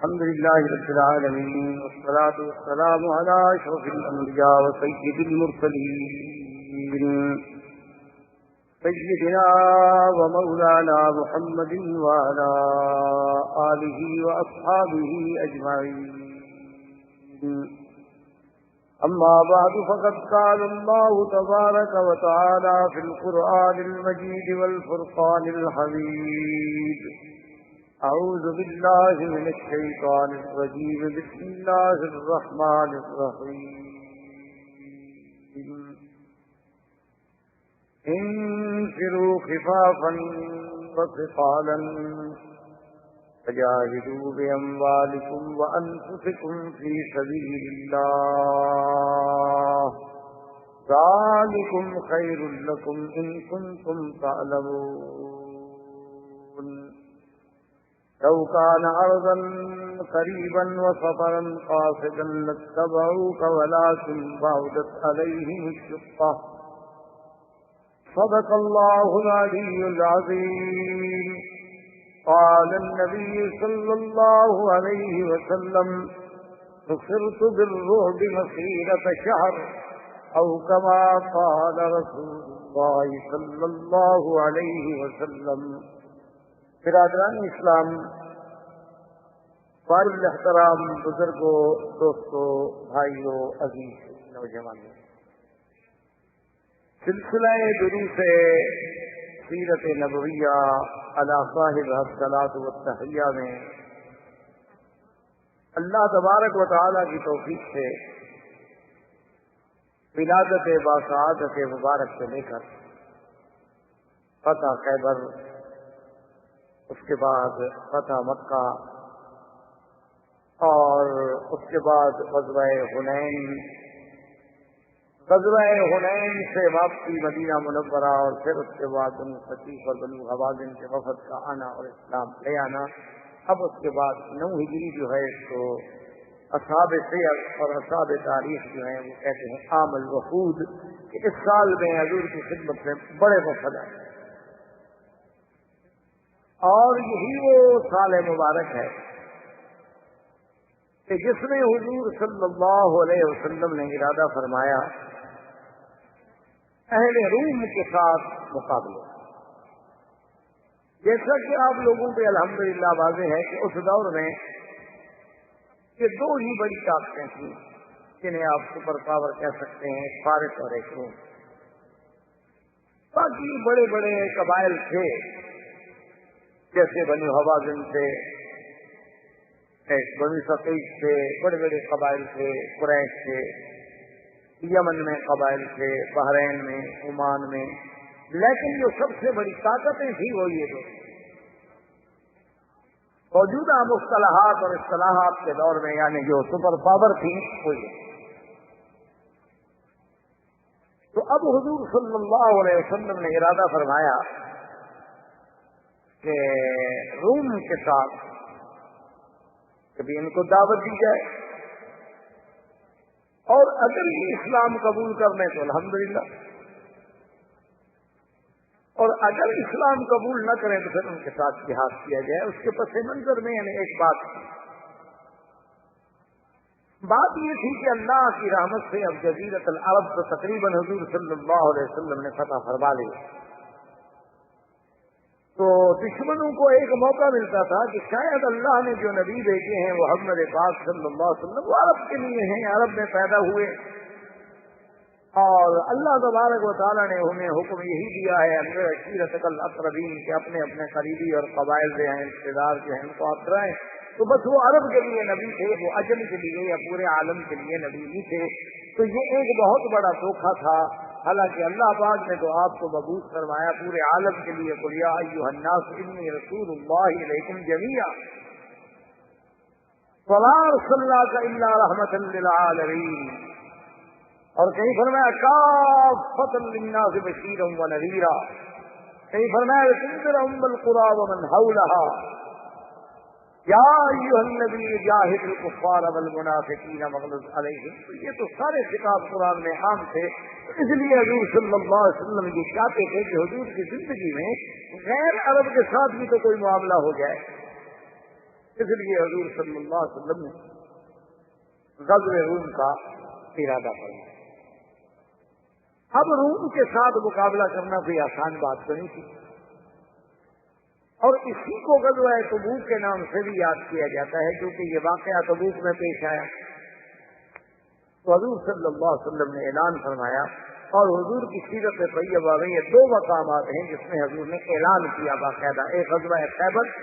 الحمد لله رب العالمين والصلاة والسلام على أشرف الأنبياء وسيد المرسلين سيدنا ومولانا محمد وعلى آله وأصحابه أجمعين. أما بعد فقد قال الله تبارك وتعالى في القرآن المجيد والفرقان الحميد: أعوذ بالله من الشيطان الرجيم. بسم الله الرحمن الرحيم. انفروا خفافا وثقالا فجاهدوا بأموالكم وأنفسكم في سبيل الله ذلكم خير لكم إن كنتم تعلمون. لو كان عرضا قريبا وسفرا قاصدا لاتبعوك ولكن بعدت عليهم الشقة. صدق الله العلي العظيم. قال النبي صلى الله عليه وسلم: نصرت بالرعب مسيرة شهر، أو كما قال رسول الله صلى الله عليه وسلم. برادران اسلام، فاضل احترام بزرگوں، دوستوں، بھائیوں، عزیز نوجوانوں، سلسلہ دروس سیرت نبویہ علی صاحب الصلاۃ والتحیہ میں اللہ تبارک و تعالی کی توفیق سے ولادت باسعادت مبارک سے لے کر فتح خیبر، اس کے بعد فتح مکہ، اور اس کے بعد غزوہ حنین سے واپسی مدینہ منورہ، اور پھر اس کے بعد بنو ثقیف اور بنو حوازن کے وفد کا آنا اور اسلام لے آنا. اب اس کے بعد 9 ہجری جو ہے اس کو اصحاب سیر اور اصحاب تاریخ جو ہیں وہ کہتے ہیں عام الوفود، کہ اس سال میں حضور کی خدمت میں بڑے وفد آئے، اور یہی وہ سال مبارک ہے کہ جس میں حضور صلی اللہ علیہ وسلم نے ارادہ فرمایا اہل روم کے ساتھ مقابلے. جیسا کہ آپ لوگوں پہ الحمدللہ واضح ہے کہ اس دور میں یہ 2 ہی بڑی طاقتیں تھیں جنہیں آپ سپر پاور کہہ سکتے ہیں، ایک فارس اور ایک روم. باقی بڑے بڑے قبائل تھے، جیسے بنو حوازن تھے، بنو ثقیف تھے، بڑے بڑے قبائل تھے، قریش تھے، یمن میں قبائل تھے، بحرین میں، عمان میں. لیکن جو سب سے بڑی طاقتیں تھیں وہ یہ 2. موجودہ مصطلحات اور اصطلاحات کے دور میں یعنی جو سپر پاور تھیں وہ یہ. تو اب حضور صلی اللہ علیہ وسلم نے ارادہ فرمایا کہ روم کے ساتھ کبھی ان کو دعوت دی جائے، اور اگر یہ اسلام قبول کر لیں تو الحمدللہ، اور اگر اسلام قبول نہ کریں تو پھر ان کے ساتھ جہاد کیا جائے. اس کے پس منظر میں یعنی ایک بات یہ تھی کہ اللہ کی رحمت سے اب جزیرۃ العرب تو تقریباً حضور صلی اللہ علیہ وسلم نے فتح فرما لی، تو دشمنوں کو ایک موقع ملتا تھا کہ شاید اللہ نے جو نبی بھیجے ہیں وہ محمد پاک صلی اللہ علیہ وسلم وہ عرب کے لیے ہیں، عرب میں پیدا ہوئے، اور اللہ تبارک و تعالیٰ نے انہیں حکم یہی دیا ہے انذر عشیرتک الاقربین کہ اپنے اپنے قریبی اور قبائل جو ہیں، رشتے دار جو ہیں، ان کو آپ ڈرائیں. تو بس وہ عرب کے لیے نبی تھے، وہ عجم کے لیے یا پورے عالم کے لیے نبی نہیں تھے. تو یہ ایک بہت بڑا دھوکہ تھا. حالانکہ اللہ پاک نے تو آپ کو مبعوث فرمایا پورے عالم کے لیے. قل یا ایھا الناس انی رسول اللہ الیکم جمیعا وما ارسلناک الا رحمۃ للعالمین. اور کہیں فرمایا کافۃ للناس بشیرا ونذیرا، کہیں فرمایا تنذر ام القری ومن حولها یا ایھا النبی جاہد الکفار والمنافقین واغلظ علیہم. تو یہ تو سارے خطاب قرآن میں عام تھے. اس لیے حضور صلی اللہ علیہ وسلم یہ چاہتے تھے کہ حضور کی زندگی میں غیر عرب کے ساتھ بھی تو کوئی معاملہ ہو جائے. اس لیے حضور صلی اللہ علیہ وسلم نے غزوہ روم کا ارادہ فرمایا۔ اب روم کے ساتھ مقابلہ کرنا کوئی آسان بات تو نہیں تھی، اور اسی کو غزوہ تبوک کے نام سے بھی یاد کیا جاتا ہے، کیونکہ یہ واقعہ تبوک میں پیش آیا۔ تو حضور صلی اللہ علیہ وسلم نے اعلان فرمایا، اور حضور کی سیرت طیبہ میں یہ 2 مقامات ہیں جس میں حضور نے اعلان کیا باقاعدہ، ایک غزوہ خیبر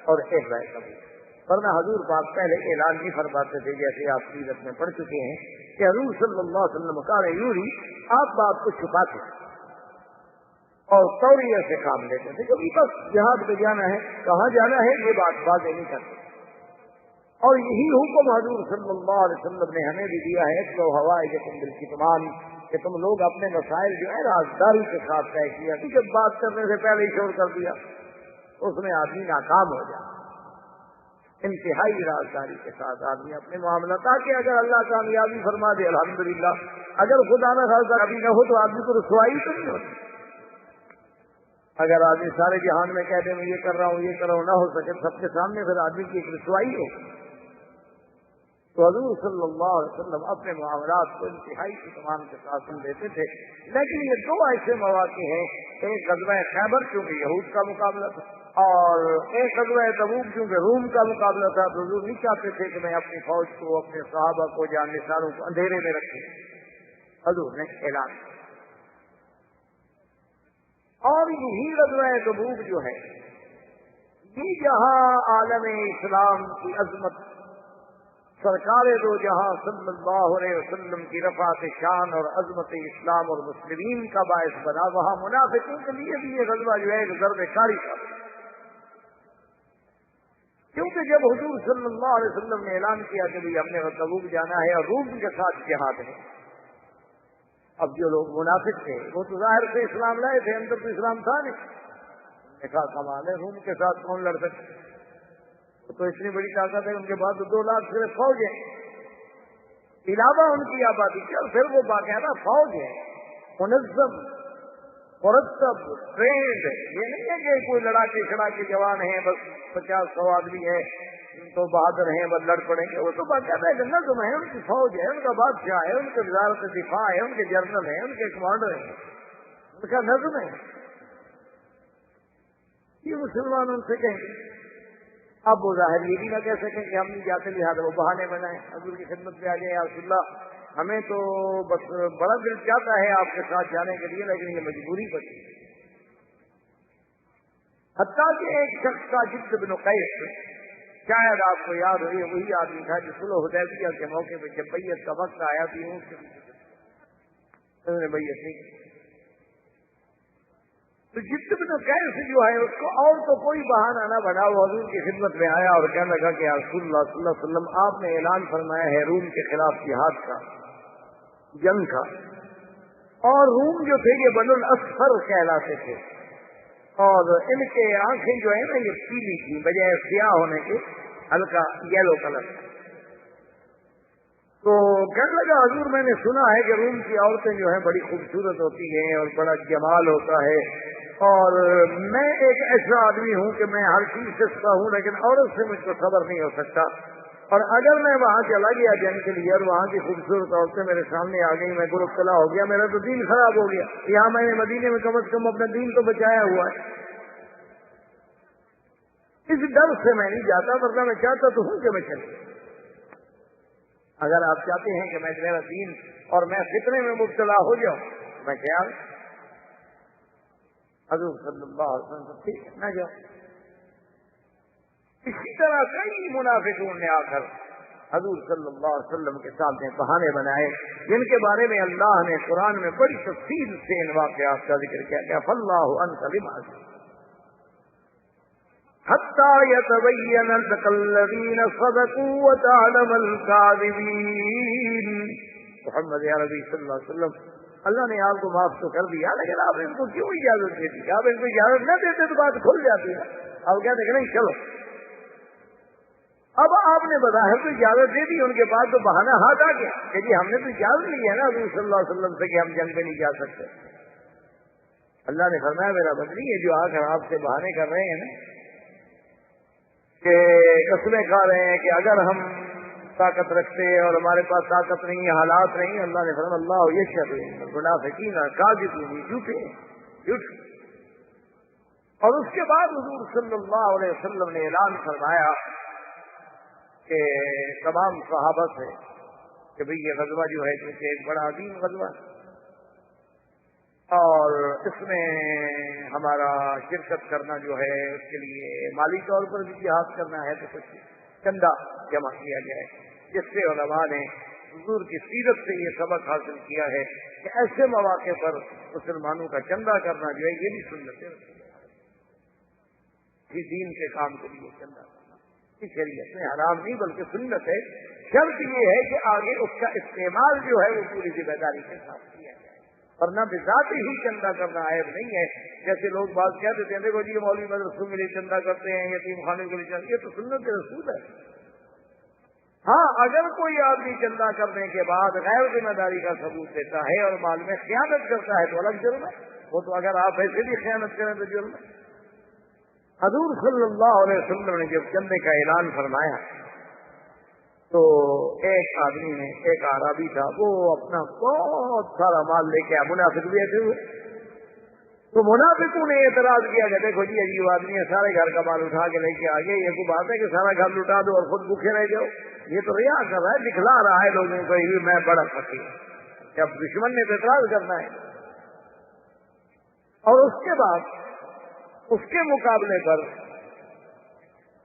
اور ایک غزوہ تبوک۔ ورنہ حضور پاک پہلے اعلان نہیں فرماتے تھے، جیسے آپ سیرت میں پڑھ چکے ہیں کہ حضور صلی اللہ علیہ وسلم قال یوری، آپ بات کو چھپاتے اور توریہ سے کام لیتے تھے، کبھی بس جہاد پہ جانا ہے، کہاں جانا ہے یہ بات واضح نہیں کرتے۔ اور یہی حکم حضور صلی اللہ علیہ وسلم نے ہمیں بھی دیا ہے کہ حوائجکم بالکتمان، کہ تم لوگ اپنے مسائل جو ہے رازداری کے ساتھ طے کیا، کیونکہ بات کرنے سے پہلے ہی شور کر دیا اس میں آدمی ناکام ہو جائے۔ انتہائی رازداری کے ساتھ آدمی اپنے معاملہ، تاکہ اگر اللہ کامیابی فرما دے الحمدللہ، اگر خدا نہ خاصا کبھی نہ ہو تو آدمی کو رسوائی تو نہیں ہوتی۔ اگر آدمی سارے جہان میں کہہ دے میں یہ کر رہا ہوں یہ کر رہا ہوں، نہ ہو سکے سب کے سامنے، پھر آدمی کی ایک رسوائی ہو۔ تو حضور صلی اللہ علیہ وسلم اپنے معاملات کو انتہائی اہتمام کے ساتھ دیتے تھے، لیکن یہ 2 ایسے مواقع ہیں، ایک غزوہ خیبر کیونکہ یہود کا مقابلہ تھا، اور ایک غزوہ تبوک کیونکہ روم کا مقابلہ تھا۔ تو حضور نہیں چاہتے تھے کہ میں اپنی فوج کو، اپنے صحابہ کو، جانشینوں کو اندھیرے میں رکھوں، حضور نے اعلان کیا۔ اور یہی غزوہ تبوک جو ہے، یہ جہاں عالم اسلام کی عظمت، سرکار دو جہاں صلی اللہ علیہ وسلم کی رفعت شان اور عظمت اسلام اور مسلمین کا باعث بنا، وہاں منافقوں کے لیے بھی یہ غزوہ جو ہے ایک ضرب کاری تھا، کیونکہ جب حضور صلی اللہ علیہ وسلم نے اعلان کیا کہ ہم نے تبوک جانا ہے اور روم کے ساتھ جہاد ہے، اب جو لوگ منافق تھے وہ تو ظاہر سے اسلام لائے تھے، اندر تو اسلام تھا نہیں، نے کہا کمال ہے، روم کے ساتھ کون لڑ سکتے، تو اتنی بڑی طاقت ہے، ان کے بعد 2 لاکھ صرف فوج ہے، علاوہ ان کی آبادی کی، اور پھر وہ باقاعدہ فوج ہے، منظم، مرتب، ٹرینڈ، یہ نہیں ہے کہ کوئی لڑاکے چھڑاکے جوان ہیں، بس 50-100 آدمی ہیں تو بہادر ہیں بس لڑ پڑیں گے، وہ تو باقاعدہ ہے، نظم ہے، ان کی فوج ہے، ان کا بادشاہ ہے، ان کے وزارت دفاع ہے، ان کے جنرل ہیں، ان کے کمانڈر ہیں، ان کا نظم ہے۔ یہ مسلمان ان سے کہیں گے، اب وہ ظاہر یہ بھی نہ کہہ سکیں کہ ہم نہیں جاتے، لہٰذا وہ بہانے بنائیں، حضور کی خدمت میں آ جائیں، یا رسول اللہ ہمیں تو بس بڑا دل چاہتا ہے آپ کے ساتھ جانے کے لیے، لیکن یہ مجبوری پڑی۔ حتیٰ کہ ایک شخص کا جد بن قیس، شاید آپ کو یاد ہوئی، وہی آدمی تھا جو صلح حدیبیہ کے موقع پہ جب بیعت کا وقت آیا تھی انہوں نے بیعت نہیں کی، تو جد بن قیس جو ہے اس کو اور تو کوئی بہانہ نہ بنا، وہ حضور کی خدمت میں آیا اور کہنے لگا کہ رسول اللہ صلی اللہ علیہ وسلم آپ نے اعلان فرمایا ہے روم کے خلاف جہاد کا، جنگ کا، اور روم جو تھے یہ بنو الاسفر کہلاتے تھے، اور ان کے آنکھیں جو ہیں نا یہ پیلی تھی بجائے سیاہ ہونے کے، ہلکا یلو کلر۔ تو کہنے لگا حضور میں نے سنا ہے کہ روم کی عورتیں جو ہیں بڑی خوبصورت ہوتی ہیں اور بڑا جمال ہوتا ہے، اور میں ایک ایسا آدمی ہوں کہ میں ہر چیز سے ستا ہوں، لیکن عورت سے مجھ کو صبر نہیں ہو سکتا، اور اگر میں وہاں چلا گیا جنگ کے لیے اور وہاں کی خوبصورت عورتیں میرے سامنے آ گئی، میں گرفتلا ہو گیا، میرا تو دین خراب ہو گیا، یہاں میں نے مدینے میں کم از کم اپنا دین تو بچایا ہوا ہے، اس ڈر سے میں نہیں جاتا، ورنہ میں چاہتا تو ہوں کہ میں چلوں۔ اگر آپ چاہتے ہیں کہ میں میرا دین اور میں فتنے میں مبتلا ہو جاؤں، میں خیال حضور صلی اللہ علیہ وسلم ٹھیک ہے نہ جاؤ۔ اسی طرح کئی منافقوں نے آ کر حضور صلی اللہ علیہ وسلم کے سامنے بہانے بنائے، جن کے بارے میں اللہ نے قرآن میں بڑی تفصیل سے ان واقعات کا ذکر کیا کہ فاللہ عنک لما حتى يتبين لك الذين صدقوا وتعلم الكاذبين۔ محمد عربی صلی اللہ علیہ وسلم، اللہ نے آپ کو معاف تو کر دیا، لیکن آپ ان کو کیوں اجازت دیتی؟ آپ ان کو اجازت نہ دیتے تو بات کھل جاتی ہے، آپ کہتے کہ نہیں چلو، اب آپ نے بظاہر تو اجازت دے دی، ان کے بعد تو بہانہ ہاتھ آ گیا کہ جی ہم نے تو اجازت لی ہے نا حضور صلی اللہ علیہ وسلم سے کہ ہم جنگ میں نہیں جا سکتے۔ اللہ نے فرمایا میرا بندی یہ جو آ کر آپ سے بہانے کر رہے ہیں نا، کہ قسمیں کھا رہے ہیں کہ اگر ہم طاقت رکھتے ہیں اور ہمارے پاس طاقت نہیں ہے، حالات نہیں، اللہ نے فرمایا اللہ یشهد المنافقین کاذبون، جھوٹے جھوٹ۔ اور اس کے بعد حضور صلی اللہ علیہ وسلم نے اعلان فرمایا کہ تمام صحابہ سے کہ بھئی یہ غزوہ جو ہے کیونکہ ایک بڑا عظیم غزوہ ہے اور اس میں ہمارا شرکت کرنا جو ہے اس کے لیے مالی طور پر بھی جہاد کرنا ہے، تو کچھ چندہ جمع کیا جائے، جس سے علماء نے حضور کی سیرت سے یہ سبق حاصل کیا ہے کہ ایسے مواقع پر مسلمانوں کا چندہ کرنا جو ہے یہ بھی سنت ہے، کسی دین کے کام کے لیے چندہ کرنا اس شریعت میں حرام نہیں بلکہ سنت ہے۔ شرط یہ ہے کہ آگے اس کا استعمال جو ہے وہ پوری ذمہ داری کے ساتھ کیا جائے، ورنہ بذات ہی چندہ کرنا عیب نہیں ہے۔ جیسے لوگ بات کہہ دیتے ہیں دیکھو جی مولوی مدرسوں کے لیے چندہ کرتے ہیں، یتیم خانے کے لیے چندہ، یہ تو سنت رسول ہے۔ ہاں اگر کوئی آدمی چندہ کرنے کے بعد غیر ذمہ داری کا ثبوت دیتا ہے اور مال میں خیانت کرتا ہے تو الگ جرم ہے، وہ تو اگر آپ ایسے بھی خیانت کریں تو جرم ہے۔ حضور صلی اللہ علیہ وسلم نے جب چندے کا اعلان فرمایا تو ایک آدمی نے، ایک اعرابی تھا، وہ اپنا بہت سارا مال لے کے منافق بھی ایسے ہوئے، تو منافقوں نے اعتراض کیا کہ دیکھو جی عجیب آدمی ہے، سارے گھر کا مال اٹھا کے لے کے آگے، یہ کوئی بات ہے کہ سارا گھر لٹا دو اور خود بھوکے رہ جاؤ؟ یہ تو ریا کر رہا ہے، دکھلا رہا ہے لوگوں کو یہ میں بڑا فقیر ہوں۔ جب دشمن نے اعتراض کرنا ہے، اور اس کے بعد اس کے مقابلے پر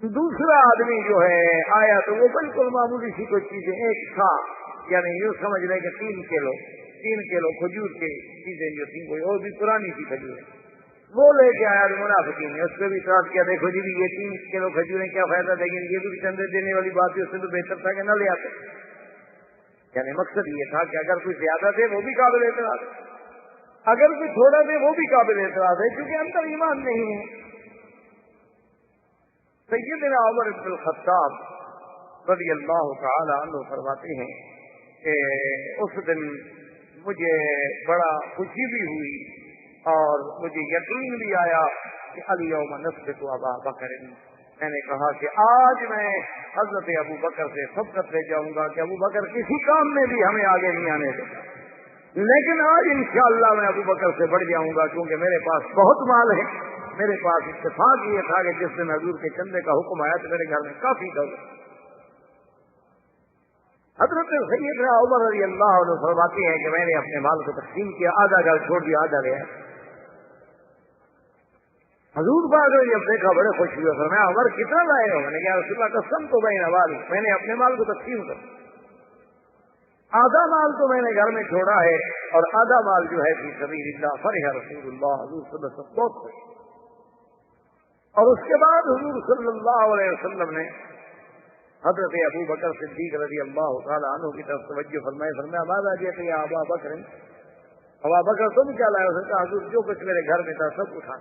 دوسرا آدمی جو ہے آیا تو وہ بالکل معمولی سی کوئی چیزیں ایک تھا، یعنی یوں سمجھ لیں کہ 3 کلو کھجور کی چیزیں جو تھیں کوئی اور بھی پرانی سی کھجور، وہ لے کے آیا منافقین نے، اس پہ بھی اعتراض کیا دیکھو جی یہ 3 کلو کھجوریں کیا فائدہ دیں گی، یہ بھی چندے دینے والی بات ہے، اس سے تو بہتر تھا کہ نہ لے آتے۔ یعنی مقصد یہ تھا کہ اگر کوئی زیادہ دے وہ بھی قابل اعتراض، اگر کوئی تھوڑا دے وہ بھی قابل اعتراض ہے، کیونکہ اندر ایمان نہیں ہے۔ سیدنا عمر بن الخطاب رضی اللہ تعالی عنہ فرماتے ہیں کہ اس دن مجھے بڑا خوشی بھی ہوئی اور مجھے یقین بھی آیا کہ الیوم نسبت ابا بکر، میں نے کہا کہ آج میں حضرت ابو بکر سے سبقت لے جاؤں گا کہ ابو بکر کسی کام میں بھی ہمیں آگے نہیں آنے دے گا، لیکن آج انشاءاللہ میں ابو بکر سے بڑھ جاؤں گا کیونکہ میرے پاس بہت مال ہے۔ میرے پاس اتفاق یہ تھا کہ جس دن حضور کے چندے کا حکم آیا تو میرے گھر میں کافی دولت۔ حضرت سیدنا عمر رضی اللہ عنہ فرماتے ہیں کہ میں نے اپنے مال کو تقسیم کیا، آدھا گھر چھوڑ دیا، آدھا لیا۔ حضور پاک نے جب دیکھا بڑے خوش ہوئے، فرمایا عمر کتنا لائے ہو؟ میں نے کہا رسول اللہ قسم تو بین والی، میں نے اپنے مال کو تقسیم کر، آدھا مال تو میں نے گھر میں چھوڑا ہے اور آدھا مال جو ہے فی سبیل اللہ۔ فرح رسول اللہ، حضور صلی اللہ علیہ وسلم بہت خوش۔ اور اس کے بعد حضور صلی اللہ علیہ وسلم نے حضرت ابو بکر صدیق رضی اللہ تعالیٰ عنہ کی طرف توجہ فرمائے، فرمایا ماذا جئت یا ابا بکر، ابا بکر تم کیا لائے؟ اس نے کہا حضور جو کچھ میرے گھر میں تھا سب اٹھا۔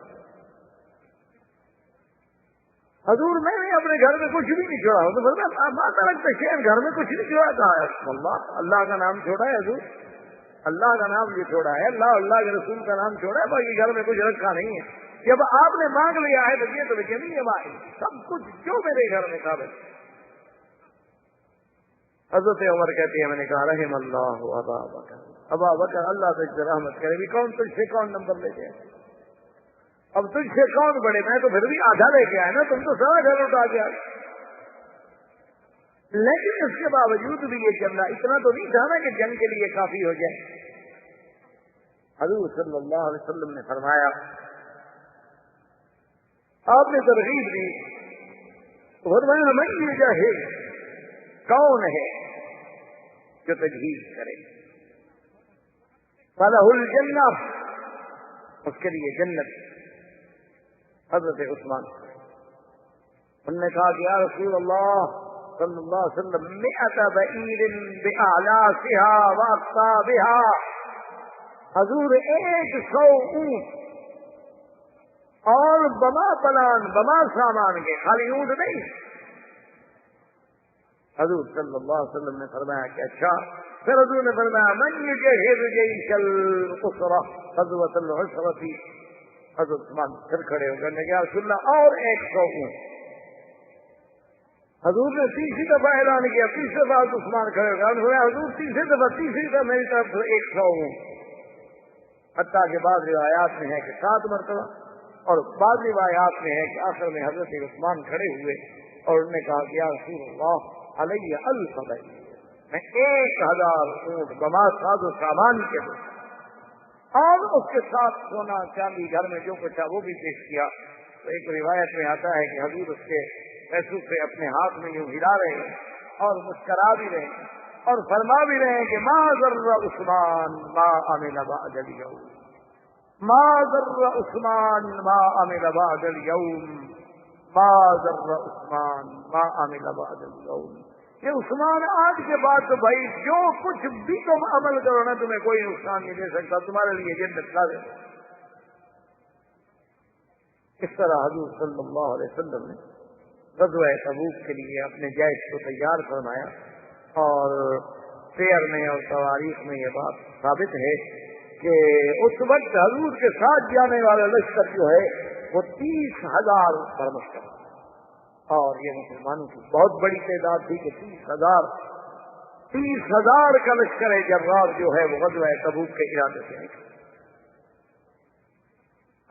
حضور میں نے اپنے گھر میں کچھ بھی نہیں چھوڑا۔ تو فرمایا ماتا لگتا ہے گھر میں کچھ نہیں چھوڑا؟ کہا اللہ کا نام چھوڑا ہے حضور، اللہ کا نام یہ چھوڑا ہے، اللہ کے رسول کا نام چھوڑا ہے، باقی گھر میں کچھ رکھا نہیں ہے۔ جب آپ نے مانگ لیا ہے تو یہ تو نہیں ہے بھائی، سب کچھ جو میرے گھر میں قابل۔ حضرت عمر کہتے ہیں میں نے کہا رحم اللہ ابا بکر، ابا بکر اللہ تجھ سے رحمت کرے، بھی کون تجھ سے کون نمبر لے کے، اب تجھ سے کون بڑے، میں تو پھر بھی آدھا لے کے آیا نا، تم تو سارا گھر اٹھا کے آئے۔ لیکن اس کے باوجود بھی یہ چلنا اتنا تو نہیں تھا نا کہ جنگ کے لیے کافی ہو جائے۔ حضور صلی اللہ علیہ وسلم نے فرمایا، آپ نے ترغیب دی، فرمایا من یجاہد، کون ہے جو تجہیز کرے، فلہ الجنہ، اس کے لیے جنت۔ حضرت عثمان انہوں نے کہا کہ یا رسول اللہ صلی اللہ علیہ وسلم، مئۃ بعیر بأعلاسها وأقطابها، حضور 100 اونٹ اور بما پلان بما سامان کے، خالی اونٹ نہیں۔ حضور صلی اللہ علیہ وسلم نے فرمایا کہ اچھا، پھر حضور نے فرمایا من یجہز جیش العسرہ غزوۃ العسرہ، حضرت عثمان پھر کھڑے ہو کر نے کہا رسول اللہ اور 100 اونٹ۔ حضور نے تیسری دفعہ اعلان کیا، تیسری دفعہ عثمان کھڑے ہو گئے، حضور تیسری دفعہ میری طرف سے 100 ہوں، حتیٰ کہ بعض روایات میں ہے کہ 7 مرتبہ، اور بعض روایات میں ہے کہ آخر میں حضرت عثمان کھڑے ہوئے اور انہوں نے کہا کہ یا رسول اللہ علیہ الفضل، میں 1000 اونٹ بما ساز و سامان کے دوں، اور اس کے ساتھ سونا چاندی گھر میں جو کچھ تھا وہ بھی پیش کیا۔ تو ایک روایت میں آتا ہے کہ حضور اس کے پیسوں سے اپنے ہاتھ میں یوں ہلا رہے ہیں اور مسکرا بھی رہے ہیں اور فرما بھی رہے ہیں کہ ما ضر عثمان ما عمل بعد اليوم، ما ضر عثمان ما عمل بعد اليوم، ما ضر عثمان ما عمل بعد اليوم، کہ عثمان آج کے بعد تو بھائی جو کچھ بھی تم عمل کرو نا تمہیں کوئی نقصان نہیں دے سکتا، تمہارے لیے جنت لازم ہے۔ اس طرح حضور صلی اللہ علیہ وسلم نے غزوہ تبوک کے لیے اپنے جیش کو تیار فرمایا، اور سیر میں اور تواریخ میں یہ بات ثابت ہے کہ اس وقت حضور کے ساتھ جانے والا لشکر جو ہے وہ 30,000 پر مشتمل، اور یہ مسلمانوں کی بہت بڑی تعداد تھی کہ 30,000 کا لشکر جرار جو ہے وہ غزوہ تبوک کے ارادے سے نکلا۔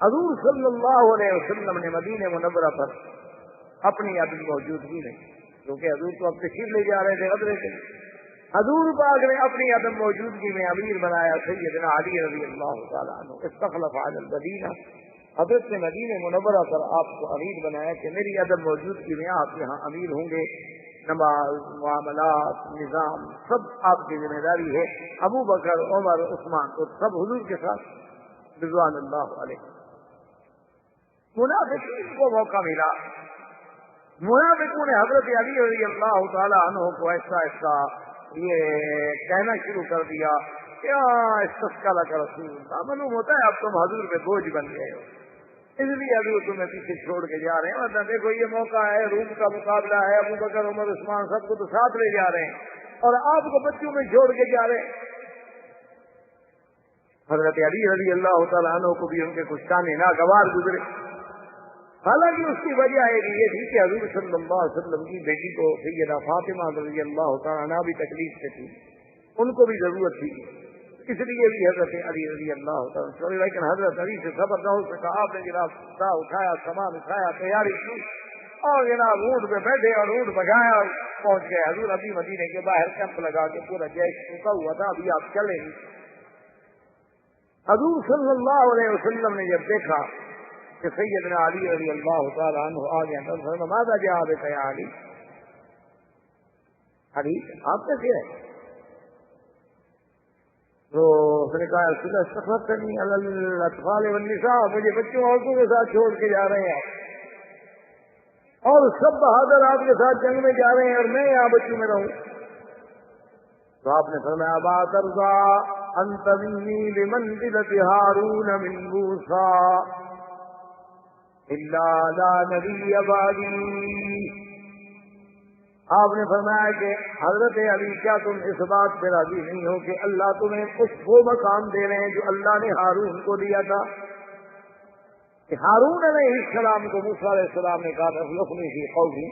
حضور صلی اللہ علیہ وسلم نے مدینہ منورہ پر اپنی عدم موجودگی میں، کیونکہ حضور کو اب تشریف لے جا رہے تھے غزوے سے، حضور پاک نے اپنی عدم موجودگی میں امیر بنایا سیدنا علی رضی اللہ تعالیٰ عنہ، استخلف علی المدینہ، حضرت نے مدینہ منورہ پر آپ کو امیر بنایا کہ میری عدم موجودگی میں آپ یہاں امیر ہوں گے، نماز، معاملات، نظام سب آپ کی ذمہ داری ہے۔ ابو بکر، عمر، عثمان تو سب حضور کے ساتھ رضوان اللہ علیہ۔ منافقین کو موقع ملا، منافقوں نے حضرت علی رضی اللہ تعالیٰ عنہ کو ایسا ایسا یہ کہنا شروع کر دیا کہ استسقا لک رسول اللہ، معلوم ہوتا ہے اب تم حضور پہ بوجھ بن گئے ہو، اس لیے حضور تمہیں پیچھے چھوڑ کے جا رہے ہیں، مطلب دیکھو یہ موقع ہے، روم کا مقابلہ ہے، ابو بکر، عمر، عثمان سب کو تو ساتھ لے جا رہے ہیں اور آپ کو بچوں میں چھوڑ کے جا رہے ہیں۔ حضرت علی رضی اللہ تعالیٰ عنہ کو بھی ان کے کچھ تانے ناگوار گزرے، حالانکہ اس کی وجہ یہ تھی کہ حضور صلی اللہ علیہ وسلم کی بیٹی کو سیدہ فاطمہ رضی اللہ تعالیٰ عنہ بھی تکلیف سے تھی، ان کو بھی ضرورت تھی، اس لیے بھی حضرت علی رضی اللہ تعالیٰ عنہ، لیکن حضرت علی سے صبر نہ ہو سکا، آپ نے جناب سا اٹھایا، سامان اٹھایا، تیاری کی اور جناب اونٹ پہ بیٹھے اور اونٹ بجایا اور پہنچ گئے۔ حضور ابھی مدینے کے باہر کیمپ لگا کے پورا جیش رکا ہوا تھا، ابھی آپ چلیں گے۔ حضور صلی اللہ علیہ وسلم نے جب دیکھا کہ سیدنا علی رضی اللہ تعالیٰ عنہ آ گیا تو فرمایا ماذا جاء بک یا علی، علی آپ کیسے ہے؟ تو اس نے کہا رسول اللہ استخلفتنی علی الاطفال والنساء، مجھے بچوں عورتوں کے ساتھ چھوڑ کے جا رہے ہیں اور سب بہادر آپ کے ساتھ جنگ میں جا رہے ہیں اور میں یہاں بچوں میں رہوں۔ تو آپ نے فرمایا ابا ترضى ان تمنی بمنزلة ہارون من موسیٰ الا لا نبی بعدی۔ آپ نے فرمایا کہ حضرت علی کیا تم اس بات پہ راضی نہیں ہو کہ اللہ تمہیں وہ مقام دے رہے ہیں جو اللہ نے ہارون کو دیا تھا، کہ ہارون علیہ السلام کو موسیٰ علیہ السلام نے کہا تھا اخلفنی فی قومی،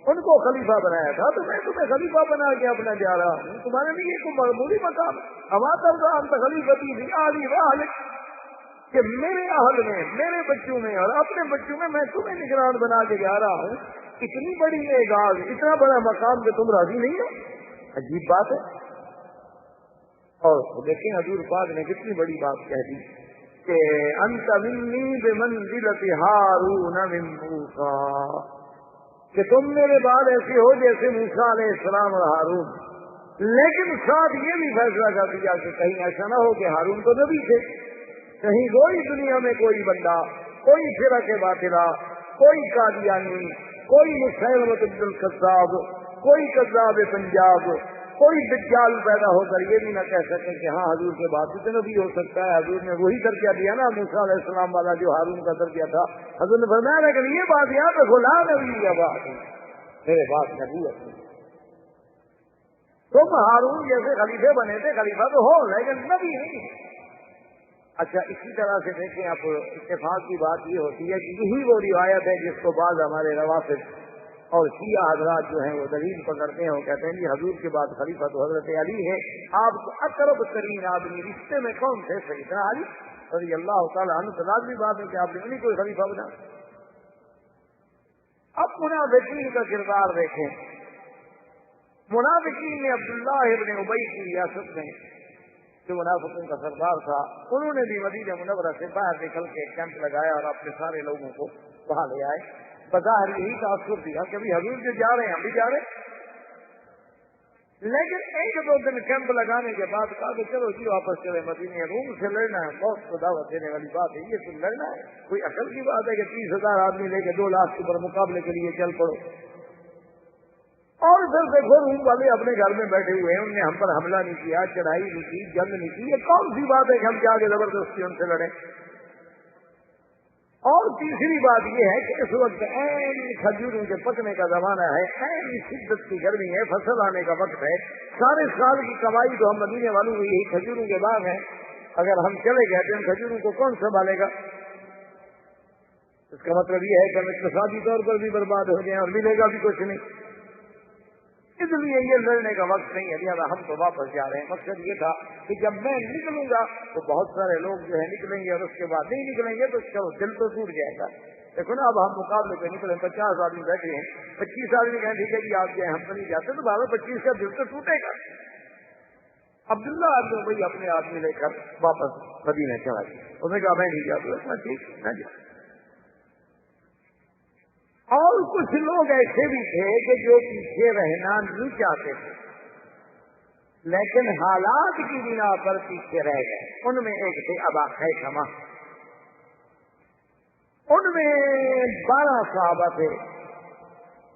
ان کو خلیفہ بنایا تھا، تو میں تمہیں خلیفہ بنا کے اپنا جا رہا ہوں، تمہارے لیے کوئی معمولی مقام اما ترضى ان خلیفتی فی اہلی واہلک، کہ میرے اہل میں، میرے بچوں میں اور اپنے بچوں میں تمہیں نگران بنا کے جا رہا ہوں، اتنی بڑی اعزاز، اتنا بڑا مقام کہ تم راضی نہیں ہو، عجیب بات ہے۔ اور دیکھیں حضور پاک نے کتنی بڑی بات کہہ دی کہ انت منی بمنزلۃ ہارون من موسیٰ، کہ تم میرے بعد ایسے ہو جیسے موسیٰ علیہ السلام اور ہارون، لیکن ساتھ یہ بھی فیصلہ کر دیا کہ کہیں ایسا نہ ہو کہ ہارون تو نبی تھے، کہیں کوئی دنیا میں کوئی بندہ، کوئی فرقہ باطلہ، کوئی قادیانی، کوئی مسیلمۃ الکذاب، کوئی کذاب پنجاب، کوئی دجال پیدا ہو کر یہ بھی نہ کہہ سکے کہ ہاں حضور کے بعد اتنا بھی ہو سکتا ہے، حضور نے وہی درجہ دیا نا موسیٰ علیہ السلام والا جو ہارون کا درجہ تھا، حضور نے فرمایا لیکن یہ بات یاد رکھو لا نبی یا بعد، میرے بات نبوت نہیں، تم ہارون جیسے خلیفے بنے تھے، خلیفہ تو ہو لیکن نبی نہیں۔ اچھا اسی طرح سے دیکھیں آپ اتفاق کی بات یہ ہوتی ہے کہ یہی وہ روایت ہے جس کو بعض ہمارے روافض اور شیعہ حضرات جو ہیں وہ دلیل پکڑتے ہیں، وہ کہتے ہیں جی حضور کے بعد خلیفہ تو حضرت علی ہے، آپ کو اقرب ترین آدمی رشتے میں کون تھے؟ سیدنا علی رضی اللہ تعالیٰ عنہ۔ تو لازمی بات ہے کہ آپ نے انہیں کوئی خلیفہ بنا۔ اب منافقین کا کردار دیکھیں۔ منافقین نے عبداللہ ابن ابی کی ریاست میں جو منافقوں کا سردار تھا، انہوں نے بھی مدینہ منورہ سے باہر نکل کے ایک کیمپ لگایا اور اپنے سارے لوگوں کو وہاں لے آئے۔ بظاہر یہی تاثر دیا کہ ابھی حضور جو جا رہے ہیں ہم بھی جا رہے ہیں، لیکن ایک دو دن کیمپ لگانے کے بعد کہا کہ چلو جی واپس چلے مدینے، روم سے لڑنا ہے، بہت کو دعوت دینے والی بات ہے، یہ تو لڑنا ہے، کوئی عقل کی بات ہے کہ 30,000 آدمی لے کے 2 لاکھ کے اوپر مقابلے کے لیے چل پڑو۔ اور پھر دیکھو روم والے اپنے گھر میں بیٹھے ہوئے ہیں، انہوں نے ہم پر حملہ نہیں کیا، چڑھائی نہیں کی، جنگ نہیں کی، یہ کون سی بات ہے کہ ہم جا کے زبردستی ان سے لڑیں؟ اور تیسری بات یہ ہے کہ اس وقت عین کھجوروں کے پکنے کا زمانہ ہے، عین شدت کی گرمی ہے، فصل آنے کا وقت ہے، سارے سال کی کمائی تو ہم مدینے والوں کو یہی کھجوروں کے باغ ہیں، اگر ہم چلے گئے تو ان کھجوروں کو کون سنبھالے گا؟ اس کا مطلب یہ ہے کہ ہم اقتصادی طور پر بھی برباد ہو جائیں اور ملے گا بھی کچھ نہیں، اس لیے یہ لڑنے کا وقت نہیں ہے، لہٰذا ہم تو واپس جا رہے ہیں۔ مقصد یہ تھا کہ جب میں نکلوں گا تو بہت سارے لوگ جو ہے نکلیں گے اور اس کے بعد نہیں نکلیں گے تو چلو دل تو ٹوٹ جائے گا۔ دیکھو نا اب ہم مقابلے پہ نکلے، 50 آدمی بیٹھے ہیں، 25 آدمی کہیں ٹھیک ہے جی آپ جائیں، ہم تو نہیں جاتے، تو 12-25 کا دل تو ٹوٹے گا۔ عبداللہ آدمی بھائی اپنے آدمی لے کر واپس مدینے چلا گیا، اس نے کہا میں نہیں جاتا، ٹھیک نہ جا۔ اور کچھ لوگ ایسے بھی تھے کہ جو پیچھے رہنا نہیں چاہتے تھے لیکن حالات کی بنا پر پیچھے رہ گئے، ان میں ایک تھے ابا خیثمہ، ان میں 12 صحابہ تھے،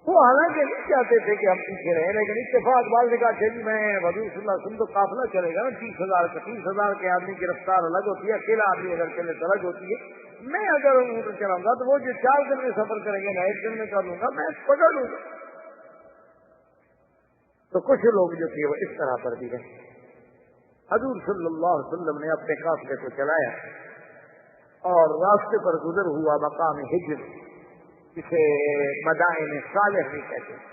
وہ حالانکہ نہیں چاہتے تھے کہ ہم پیچھے رہیں، لیکن اتفاق بعض نے کہا کہ میں حضور صلی اللہ علیہ وسلم تو قافلہ چلے گا نا 30,000 کے آدمی کی رفتار الگ ہوتی ہے، اکیلا آدمی اگر چلے تو الگ ہوتی ہے، میں اگر اونٹ چلاؤں گا تو وہ جو 4 دن میں سفر کریں گے میں 1 دن میں کر لوں گا، میں پکڑ لوں گا۔ تو کچھ لوگ جو تھے وہ اس طرح پر بھی رہے۔ حضور صلی اللہ علیہ وسلم نے اپنے قافلے کو چلایا اور راستے پر گزر ہوا مقام ہجر، جسے مدائن صالح بھی کہتے ہیں۔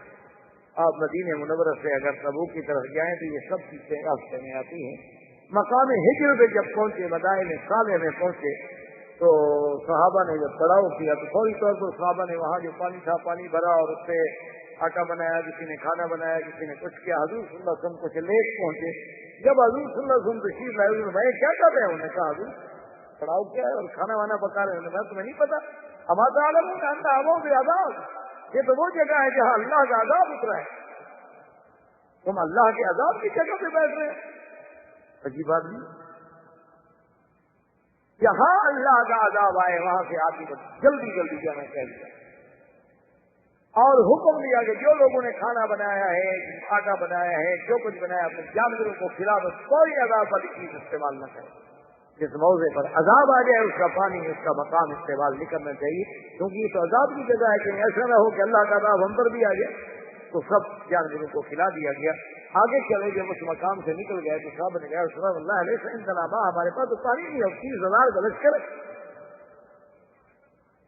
آپ مدینہ منورہ سے اگر تبوک کی طرف جائیں تو یہ سب چیزیں راستے میں آتی ہیں۔ مقام ہجر پہ جب پہنچے، مدائن صالح میں پہنچے، تو صحابہ نے جب پڑاؤ کیا تو فوری طور پر صحابہ نے وہاں جو پانی تھا پانی بھرا اور اس سے آٹا بنایا، کسی نے کھانا بنایا، کسی نے کچھ کیا۔ حضور صلی اللہ علیہ وسلم کچھ لیٹ پہنچے، جب حضور صلی اللہ علیہ وسلم تشریف لائے، انہوں نے بھائی کیا کر رہے ہیں؟ انہوں نے کہا حضور پڑاؤ کیا ہے اور کھانا وانا پکا رہے ہیں۔ تمہیں نہیں پتا؟ ہمارا عالم آبوں کے عذاب، یہ تو وہ جگہ ہے جہاں اللہ کا عذاب اترا ہے، تم اللہ کے عذاب کی جگہ پہ بیٹھ رہے ہیں، عجیب بات نہیں۔ جہاں اللہ کا عذاب آئے وہاں سے آدمی کو جلدی جلدی جانا چاہیے، اور حکم دیا کہ جو لوگوں نے کھانا بنایا ہے، آٹا بنایا ہے، جو کچھ بنایا اپنے جانوروں کو کھلا دو، کوئی عذاب والی چیز استعمال نہ کرے، جس موضع پر عذاب آ جائے اس کا پانی، اس کا مقام استعمال نہیں کرنا چاہیے، کیونکہ یہ تو عذاب کی جگہ ہے، کہ ایسا نہ ہو کہ اللہ کا عذاب ہم پر بھی آ جائے۔ تو سب جانوروں کو کھلا دیا گیا، آگے چلے جب اس مقام سے نکل گئے تو صاحب نے کہا رسول اللہ علیہ وسلم ہمارے پاس تو پانی نہیں ہے، 30,000 کا لشکر ہے۔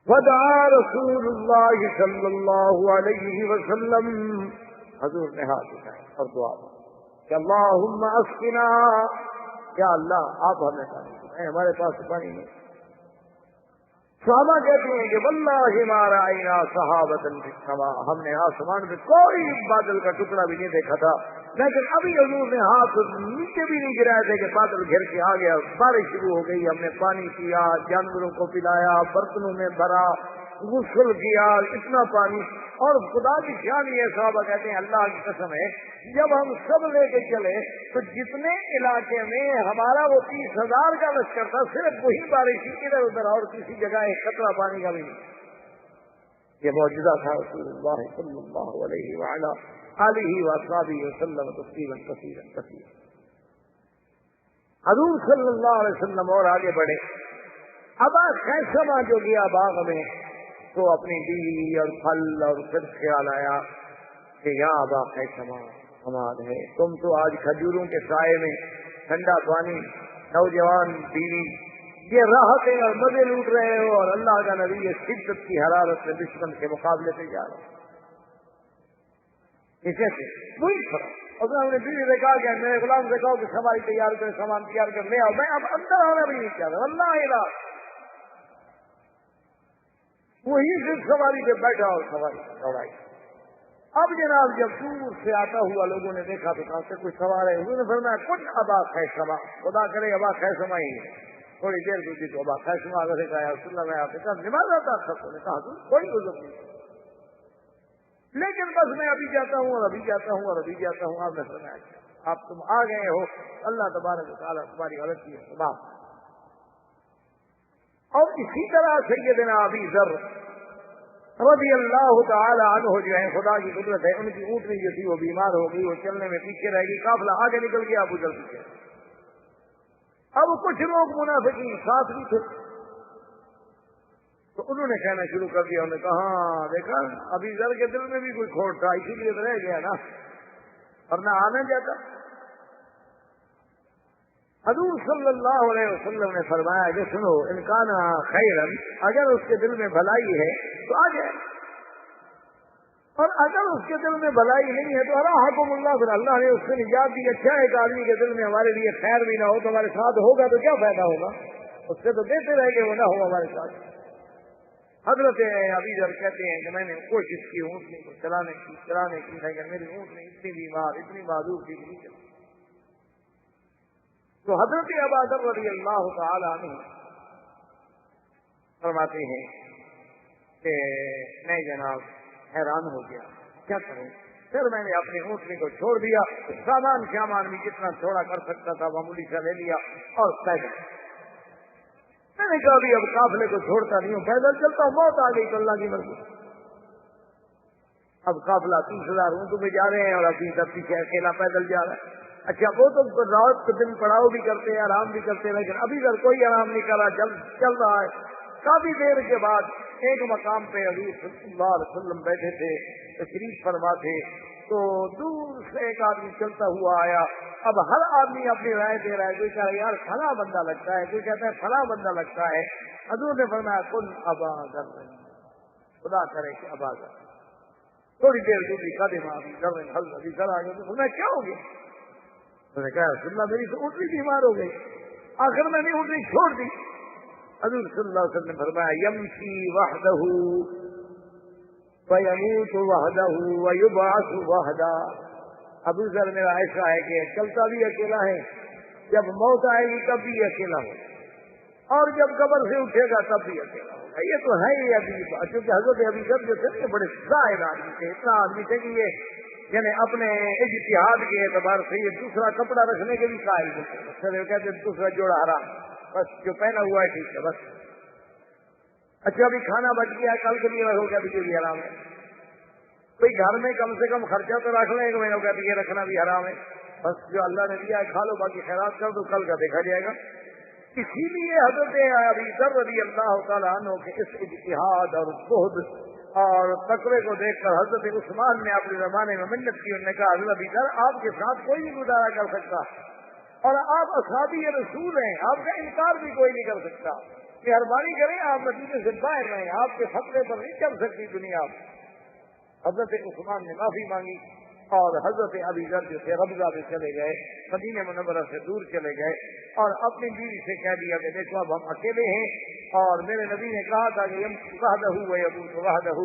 ودعا رسول اللہ صلی اللہ علیہ وسلم، حضور نے ہاتھ اٹھائے اور دعا کہ اللہم اسقنا، کیا اللہ آپ ہمیں پانی دیں، ہمارے پاس پانی نہیں۔ صحابہ کہتے ہیں کہ واللہ ما رأینا صحابۃ فی السماء، ہم نے آسمان میں کوئی بادل کا ٹکڑا بھی نہیں دیکھا تھا، لیکن ابھی حضور نے ہاتھ نیچے بھی نہیں گرائے تھے کہ بادل گھر کے آ گیا، بارش شروع ہو گئی، ہم نے پانی پیا، جانوروں کو پلایا، برتنوں میں بھرا، غسل کیا، اتنا پانی۔ اور خدا کی شان یہ صحابہ کہتے ہیں اللہ کی قسم ہے، جب ہم سب لے کے چلے تو جتنے علاقے میں ہمارا وہ 30,000 کا لشکر تھا، صرف وہی بارش ادھر ادھر، اور کسی جگہ ایک قطرہ پانی کا بھی نہیں۔ یہ معجزہ تھا رسول اللہ صلی اللہ علیہ وعلا آلہ واصحابہ وسلم تسلیما کثیرا کثیرا۔ حضور صلی اللہ علیہ وسلم اور آگے بڑھے۔ ابا خیثمہ جو گیا باغ میں تو اپنی بیوی اور پھل اور پھر خیال آیا کہ یا ابا خیثمہ کمال ہے، تم تو آج کھجوروں کے سائے میں ٹھنڈا پانی، نوجوان بیوی، یہ راحتیں اور مزے لوٹ رہے ہو، اور اللہ کا نبی شدت کی حرارت میں دشمن کے مقابلے پہ جا رہے ہیں۔ اسے سے وہی فرق. اور میں نے بیوی سے کہا کہ میرے غلام سے کہو کہ سواری تیار کرے, سامان تیار کر لے آؤ. میں اب اندر آنا بھی نہیں چاہتا, اللہ علاج وہی صرف سواری پہ بیٹھا اور سواری دوڑائی. اب جناب جب دور سے آتا ہوا لوگوں نے دیکھا تو کہاں سے کوئی سوار ہے, انہوں نے فرمایا کچھ ابا خیسما, خدا کرے ابا خیسما ہی ہے. تھوڑی دیر گزری تو ابا خیسما آگے کہا یا رسول اللہ, میں آپ کے ساتھ نماز آتا سب نے کہا تو کوئی ضرورت نہیں, لیکن بس میں ابھی جاتا ہوں اور ابھی جاتا ہوں اور ابھی جاتا ہوں. آپ نے فرمایا آپ تم آ گئے ہو, اللہ تبارک و تعالیٰ تمہاری غلط کی ہے. اور اسی طرح سیدنا ابی ذر رضی اللہ تعالی عنہ جو ہے, خدا کی قدرت ہے, ان کی اونٹنی جو تھی وہ بیمار ہو گئی, وہ چلنے میں پیچھے رہ گئی, قافلہ آگے نکل گیا, ابو ذر پیچھے. اب کچھ لوگ منافقین ساتھ بھی تھے تو انہوں نے کہنا شروع کر دیا, انہوں نے کہا ہاں دیکھا ابی ذر کے دل میں بھی کوئی کھوٹ تھا, اسی لیے تو رہ گیا نا, ورنہ آنا جاتا. حضور صلی اللہ علیہ وسلم نے فرمایا کہ سنو, ان کان خیرن, اگر اس کے دل میں بھلائی ہے تو آ جائے, اور اگر اس کے دل میں بھلائی نہیں ہے تو ارحمکم اللہ, پھر اللہ نے اس سے نجات دی. اچھا ایک آدمی کے دل میں ہمارے لیے خیر بھی نہ ہو تو ہمارے ساتھ ہوگا تو کیا فائدہ ہوگا, اس سے تو دیتے رہے کہ وہ نہ ہو ہمارے ساتھ. حضرت ابی ذر کہتے ہیں کہ میں نے کوشش کی اونٹنی کو چلانے کی لیکن میری اونٹنی اتنی بیمار, اتنی معذور تھی نہیں چلی. تو حضرت ابو ذر رضی اللہ تعالی عنہ فرماتے ہیں کہ میں جناب حیران ہو گیا, کیا کروں. پھر میں نے اپنی اونٹنی کو چھوڑ دیا, سامان بھی جتنا چھوڑا کر سکتا تھا معمولی سا لے لیا اور پیدل. میں نے کہا اب قافلے کو چھوڑتا نہیں ہوں, پیدل چلتا ہوں. موت آ گئی تو اللہ کی مرضی. اب قافلہ 30,000 اونٹوں میں جا رہے ہیں اور ابھی سب پیچھے اکیلا پیدل جا رہا ہے. اچھا وہ تو رات کے دن پڑاؤ بھی کرتے ہیں, آرام بھی کرتے ہیں, لیکن ابھی تک کوئی آرام نہیں کر رہا, چل رہا ہے. کافی دیر کے بعد ایک مقام پہ حضور صلی اللہ علیہ وسلم بیٹھے تھے, تشریف فرما تھے, تو دور سے ایک آدمی چلتا ہوا آیا. اب ہر آدمی اپنی رائے دے رہا ہے, کوئی کہہ رہا ہے یار فلاں بندہ لگتا ہے, کوئی کہتا ہے فلاں بندہ لگتا ہے. حضور نے فرمایا کن ابا ذر, خدا کرے کہ ابا ذر. تھوڑی دیر دوسری قدم ابی ذر ابھی ذر آ گیا تو میں کیا ہو گیا. میں نے کہا رسول اللہ میری تو اونٹنی بیمار ہو گئی. آخر میں نے اونٹنی چھوڑ دی. حضور صلی اللہ علیہ وسلم نے فرمایا یمشی وحدہ ویموت وحدہ ویبعث وحدہ. ابو ذر میرا ایسا ہے کہ چلتا بھی اکیلا ہے, جب موت آئے گی تب بھی اکیلا ہو, اور جب قبر سے اٹھے گا تب بھی اکیلا ہوگا. یہ تو ہے ہی ابھی, کیونکہ حضرت ابو ذر جو تھے یہ بڑے زاہد آدمی تھے, اتنا آدمی تھے کہ یہ یعنی اپنے اجتہاد کے اعتبار سے یہ دوسرا کپڑا رکھنے کے بھی قائل تھے. کہتے دوسرا جوڑا حرام, بس جو پہنا ہوا ہے ٹھیک ہے بس. اچھا ابھی کھانا بچ گیا کل کے لیے رکھو, کیا بھی حرام ہے. کوئی گھر میں کم سے کم خرچہ تو رکھ لیں, میں نے کہا یہ رکھنا بھی حرام ہے. بس جو اللہ نے دیا ہے کھا لو, باقی خیرات کر دو, کل کا دیکھا جائے گا. اسی لیے حضرت ابی ذر رضی اللہ تعالیٰ عنہ کے اس اجتہاد اور زہد اور تقوی کو دیکھ کر حضرت عثمان نے اپنے زمانے میں منت کی. انہوں نے کہا حضرت ابی ذر آپ کے ساتھ کوئی نہیں گزارا کر سکتا, اور آپ اصحابی رسول ہیں, آپ کا انکار بھی کوئی نہیں کر سکتا. مہربانی کریں آپ مدینے سے باہر رہیں, آپ کے فتوے پر نہیں چل سکتی دنیا. حضرت عثمان نے معافی مانگی اور حضرت ابی ذر جو تھے ربضہ میں چلے گئے, مدینہ منورہ سے دور چلے گئے, اور اپنی بیوی سے کہہ دیا کہ دیکھو اب ہم اکیلے ہیں, اور میرے نبی نے کہا تھا کہ وحدہ ویموت وحدہ,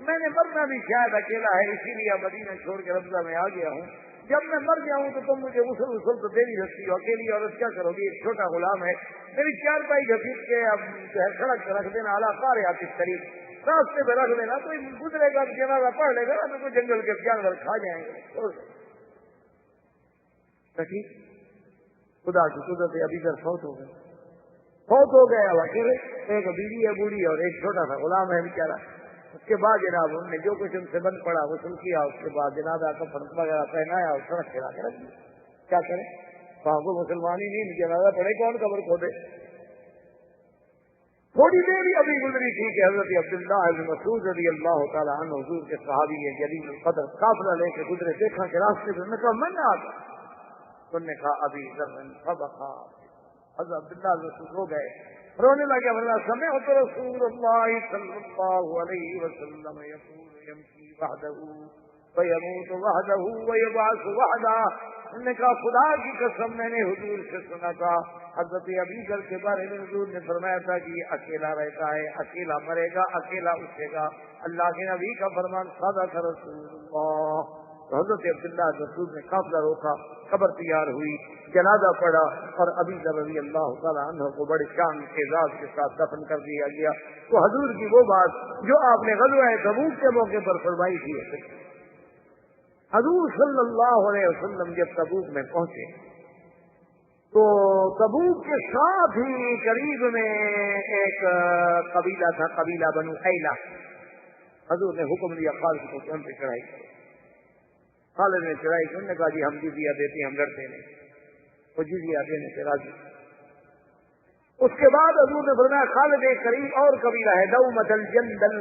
میں نے مرنا بھی شاید اکیلا ہے, اسی لیے مدینہ چھوڑ کے ربضہ میں آ گیا ہوں. جب میں مر جاؤں تو تم مجھے غسل تو دے نہیں سکتی ہو, اکیلی عورت کیا کرو گی, ایک چھوٹا غلام ہے, میری چار پائی گھسیٹ کے اب جو ہے سڑک پہ رکھ دینا, اعلیٰ قاریات قریب راستے پہ رکھ دینا, کوئی گزرے گا جنازہ پڑھ لے گا تو کوئی جنگل کے جانور کھا جائیں گے. ٹھیک, خدا کی قدرت ابھی ذر فوت ہو گئے. اب اکیلے, ایک بیوی ہے بوڑھی اور ایک چھوٹا سا غلام ہے بیچارہ. اس کے بعد جناب انہوں نے جو کچھ ان سے بند پڑا غسل کیا, اس کے بعد جناب کفن وغیرہ پہنایا اور سڑک چلا کے رکھ دیا. کیا کریں, وہاں کو مسلمان ہی نہیں, جنازہ پڑے کون قبر کھودے. تھوڑی دیر ہی ابھی گزری تھی کہ حضرت عبداللہ بن مسعود رضی اللہ تعالیٰ عنہ حضور کے صحابی ہے جلیل القدر قافلہ لے کے گزرے, دیکھا کہ راستے میں, کہا میں نہ آتا. انہوں نے کہا ابھی ذر فبکا. حضرت عبداللہ بن مسعود ہو گئے, رونے لگے, ورنہ سمعت رسول اللہ صلی اللہ علیہ وسلم یقول یمشی وحدہ فیموت وحدہ ویبعث وحدہ. انہوں نے کہا خدا کی قسم میں نے حضور سے سنا تھا حضرت ابی ذر کے بارے میں حضور نے فرمایا تھا کہ یہ اکیلا رہتا ہے، اکیلا مرے گا، اکیلا اٹھے گا. اللہ کے نبی کا فرمان صدق رسول اللہ. حضرت عبداللہ رسول نے قافلہ روکا، قبر تیار ہوئی، جنازہ پڑا اور ابی ذر رضی اللہ تعالیٰ عنہ کو بڑے شان اعزاز کے ساتھ دفن کر دیا گیا. تو حضور کی وہ بات جو آپ نے غزوہ تبوک کے موقع پر فرمائی تھی، حضور صلی اللہ علیہ وسلم جب تبوک میں پہنچے تو تبوک کے ساتھ ہی قریب میں ایک قبیلہ تھا، قبیلہ بنو ایلہ. حضور نے حکم دیا خالد کو ان پہ چڑھائی کرو. خالد نے چڑھائی کی. انہوں نے کہا جی ہم جزیہ دیتے ہیں، ہم ڈرتے نہیں. وہ جزیہ دینے سے راضی. اس کے بعد حضور نے فرمایا خالد ایک قریب اور قبیلہ ہے دومۃ الجندل،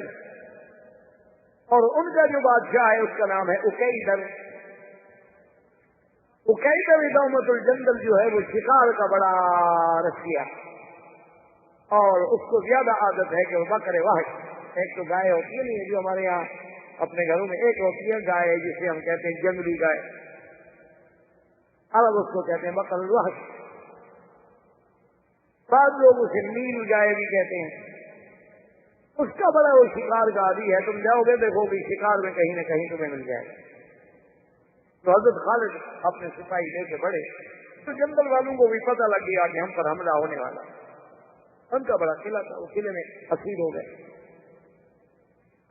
اور ان کا جو بادشاہ ہے اس کا نام ہے اکیدر. اکیدر دومۃ الجندل جو ہے وہ شکار کا بڑا رسیا، اور اس کو زیادہ عادت ہے کہ وہ بکرے واحد، ایک تو گائے ہوتی ہے نہیں جو ہمارے یہاں اپنے گھروں میں ایک ہوتی ہے گائے جسے ہم کہتے ہیں جنگلی گائے، عرب اس کو کہتے ہیں بکر الوحش. بعض لوگ اسے نیل گائے بھی کہتے ہیں. اس کا بڑا وہ شکار کا عادی ہے. تم جاؤ گے دیکھو کہ شکار میں کہیں نہ کہیں تمہیں مل جائے گا. تو حضرت خالد اپنے سپاہی لے کے بڑھے تو جنگل والوں کو بھی پتہ لگ گیا کہ ہم پر حملہ ہونے والا. ان کا بڑا قلعہ تھا، وہ قلعے میں اسیر ہو گئے.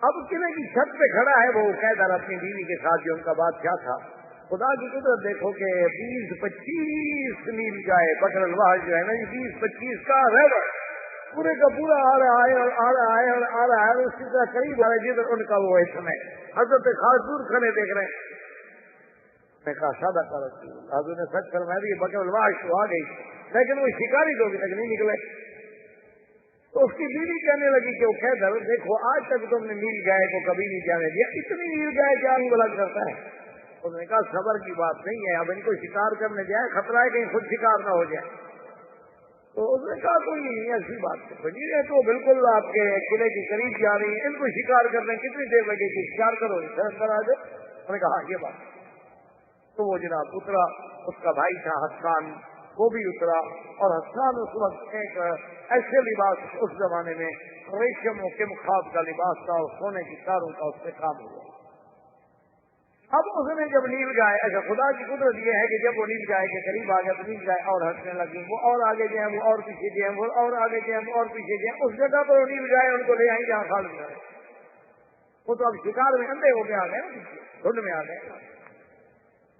اب قلعے کی چھت پہ کھڑا ہے وہ قیدر اپنی بیوی کے ساتھ جو ان کا بادشاہ تھا. خدا کی قدرت دیکھو کہ 20-25 نیل گائے بکر الواحد جو ہے نا 20-25 کا ریڈر پورے کا پورا آ رہا ہے اور آ رہا ہے اور آ رہا ہے اور اسی طرح قریب آ رہا ہے جدھر ان کا وہ سمے حضرت خاص دور کھڑے دیکھ رہے ہیں. میں کہا سادہ کا رسول اللہ. حضور نے سچ فرمایا یہ بکر الواحد تو آ گئی لیکن وہ شکاری تو ابھی تک نہیں نکلے. تو اس کی بیوی کہنے لگی کہ وہ قیدر دیکھو آج تک تم نے نیل گائے کو کبھی نہیں جانے دیا، اتنی نیل گائے کیا بلند کرتا ہے. انہوں نے کہا صبر کی بات نہیں ہے، اب ان کو شکار کرنے جائے خطرہ ہے کہیں خود شکار نہ ہو جائے. تو اس نے کہا کوئی نہیں ایسی بات بنی ہے تو بالکل آپ کے قلعے کے قریب جا رہی ہیں، ان کو شکار کرنے کتنی دیر لگے گی، شکار کرو اندر آ جاؤ. انہوں نے کہا یہ بات. تو وہ جناب اترا، اس کا بھائی تھا حسان وہ بھی اترا، اور حسان اس وقت ایک ایسے لباس اس زمانے میں ریشم و کمخاب کا لباس تھا اور سونے کی تاروں کا اس سے کام ہوا. اب اس نے جب نیل گائے اچھا خدا کی قدرت یہ ہے کہ جب وہ نیل گائے کے قریب آ گیا تو نیل گائے اور ہنسنے لگی، وہ اور آگے جائیں وہ اور پیچھے جائیں وہ اور آگے جائیں وہ اور پیچھے جائیں. اس جگہ پر وہ نیل گائے ان کو لے آئیں جہاں خالد گئے. وہ تو اب شکار میں اندھے ہو کے آ گئے نا، دھند میں آ گئے.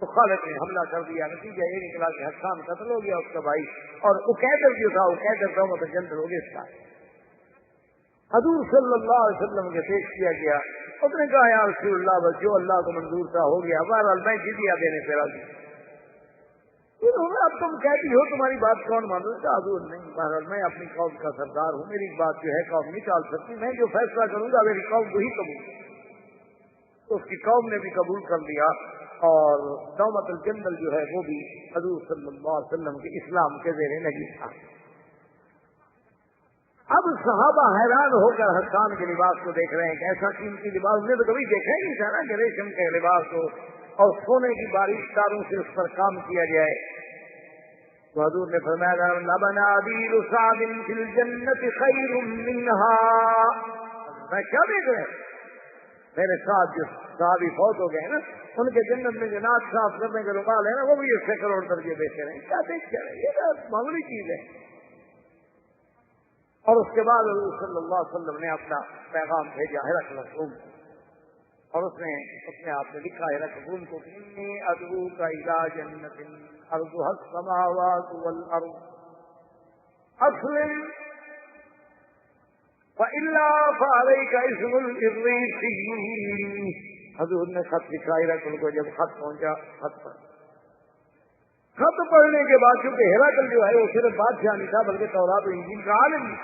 تو خالد نے حملہ کر دیا. نتیجہ یہ نکلا کہ حسان قتل ہو گیا اس کا بھائی، اور اکیدر جو تھا اکیدر دومۃ الجندل ہو گیا اس کا. حضور صلی اللہ علیہ وسلم کے پیش کیا گیا. اس نے کہا یا رسول اللہ بس جو اللہ کو منظور تھا ہو گیا، بہرحال میں جزیہ دینے سے راضی. اب تم کہتی ہو تمہاری بات کون مانو؟ حضور نہیں، بہرحال میں اپنی قوم کا سردار ہوں، میری بات جو ہے قوم نہیں ٹال سکتی، میں جو فیصلہ کروں گا میری قوم وہی قبول. تو اس کی قوم نے بھی قبول کر لیا، اور دومۃ الجندل جو ہے وہ بھی حضور صلی اللہ علیہ وسلم کے اسلام کے زیر نگین تھا. اب صحابہ حیران ہو کر حسان کے لباس کو دیکھ رہے ہیں کہ ایسا قیمتی لباس نے تو کبھی دیکھا ہی نہیں تھا نا کہ ریشم کے لباس ہو اور سونے کی باریک تاروں سے اس پر کام کیا جائے. تو حضور نے فرمایا لبنادیل سعد فی الجنت خیر منها. میں کیا دیکھ رہے ہیں میرے ساتھ جو صحابی فوت ہو گئے نا ان کے جنت میں جو ناک صاف کرنے کے رومال ہے نا وہ بھی 1 کروڑ درجے دیکھ رہے ہیں. کیا دیکھ رہے ہیں؟ یہ معمولی چیز ہے. اور اس کے بعد حضور صلی اللہ علیہ وسلم نے اپنا پیغام بھیجا ہرقل روم، اور اس نے آپ نے لکھا ہرقل کو انی ادعوک الی جنت ارضها السماوات والارض اسلم والا فعلیک اسم العریسیین. حضور نے خط لکھا ہرقل کو. جب خط پہنچا خط پڑھنے کے بعد چونکہ ہرقل جو ہے وہ صرف بادشاہ نہیں تھا بلکہ تورات و انجیل کا عالم بھی.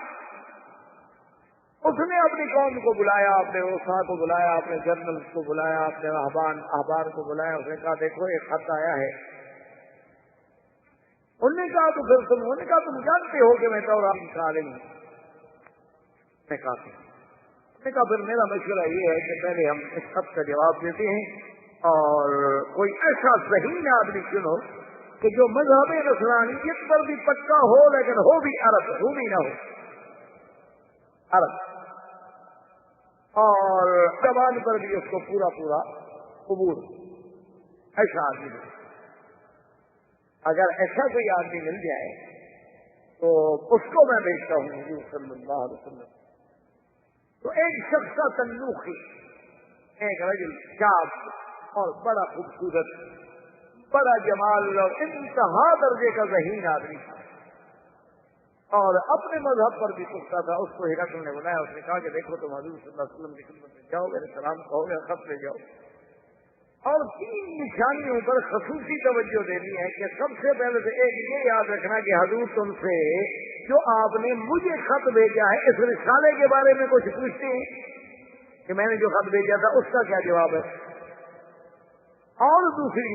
اس نے اپنی قوم کو بلایا، اپنے اوسا کو بلایا، اپنے جنرل کو بلایا، اپنے احبار کو بلایا. اس نے کہا دیکھو ایک خط آیا ہے. انہوں نے کہا تو پھر انہوں نے کہا تم جانتے ہو کہ میں تورات کا عالم ہوں. میں نے کہا پھر میرا مشورہ یہ ہے کہ پہلے ہم اس خط کا جواب دیتے ہیں اور کوئی ایسا ذہین آدمی چنو کہ جو مذہب نصرانیت پر بھی پکا ہو لیکن ہو بھی عرب، رومی نہ ہو، عرب، اور زبان پر بھی اس کو پورا پورا قبول، ایسا آدمی ہو۔ اگر ایسا کوئی آدمی مل جائے تو اس کو میں بھیجتا ہوں حضور صلی اللہ علیہ وسلم۔ تو ایک شخص کا تنوخی، ایک رجل شاب اور بڑا خوبصورت، بڑا جمال اور انتہا درجے کا ذہین آدمی تھا، اور اپنے مذہب پر بھی پختہ تھا۔ اس کو ہرقل نے بلایا، اس نے کہا کہ دیکھو تم حضور صلی اللہ علیہ وسلم کی خدمت میں جاؤ، میرے سلام کہو، میرا خط لے جاؤ، اور 3 نشانیوں پر خصوصی توجہ دینی ہے کہ سب سے پہلے تو ایک یہ یاد رکھنا کہ حضور تم سے جو آپ نے مجھے خط بھیجا ہے اس رسالے کے بارے میں کچھ پوچھتے ہیں کہ میں نے جو خط بھیجا تھا اس کا کیا جواب ہے۔ اور دوسری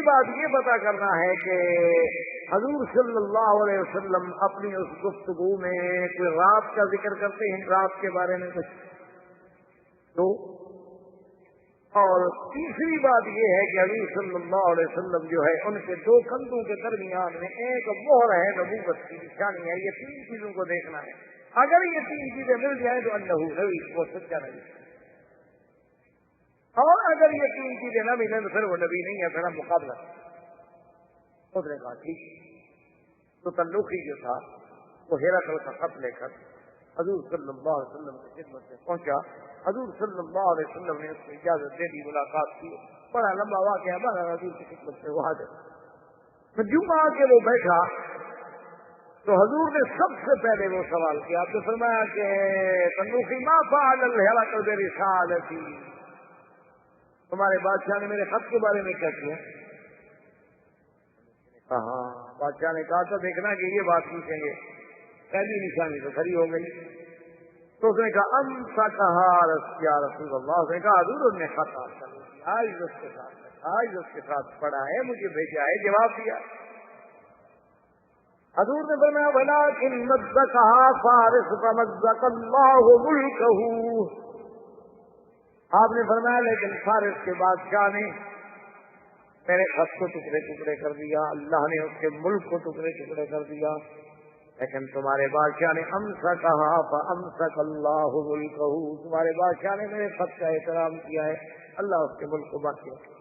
بات یہ پتا کرنا ہے کہ حضور صلی اللہ علیہ وسلم اپنی اس گفتگو میں کوئی رات کا ذکر کرتے ہیں، رات کے بارے میں کچھ تو، اور تیسری بات یہ ہے کہ حضور صلی اللہ علیہ وسلم جو ہے ان کے 2 کندھوں کے درمیان میں ایک مہر ہے، نبوت کی نشانی ہے۔ یہ 3 چیزوں کو دیکھنا ہے، اگر یہ 3 چیزیں مل جائیں تو انہ نبی، وہ سچا نبی، اور اگر یہ 3 چیزیں نہ ملیں تو پھر وہ نبی نہیں ہے، پھر ہم مقابلہ۔ اس نے کہا ٹھیک۔ تو تنوخی جو تھا وہ ہرقل کا خط لے کر حضور صلی اللہ علیہ وسلم کی خدمت میں پہنچا۔ حضور صلی اللہ علیہ وسلم نے اس کو اجازت دے دی، ملاقات کی، بڑا لمبا واقعہ بنا حضور کی خدمت سے وہاں سے جوں آ کے وہ بیٹھا تو حضور نے سب سے پہلے وہ سوال کیا، آپ نے فرمایا کہ تنوخی ما فعل الهرقل برسالتی، تمہارے بادشاہ نے میرے خط کے بارے میں کیا کیا؟ ہاں، بادشاہ نے کہا تھا دیکھنا کہ یہ بات پوچھیں گے، پہلی نشانی تو کھڑی ہو گئی۔ تو اس نے کہا امسکھا یا رسول اللہ، اس نے کہا حضور انہوں نے خط آپ کر دیا، آج اس کے ساتھ پڑھا ہے، مجھے بھیجا ہے، جواب دیا۔ حضور نے فرمایا ولکن مزقھا فارس فمزق اللہ ملکہ، آپ نے فرمایا لیکن فارس کے بادشاہ نے میرے خط کو ٹکڑے ٹکڑے کر دیا، اللہ نے اس کے ملک کو ٹکڑے ٹکڑے کر دیا، لیکن تمہارے بادشاہ نے امسکھا فامسک اللہ ملکہ، تمہارے بادشاہ نے میرے خط کا احترام کیا ہے، اللہ اس کے ملک کو باقی رکھا۔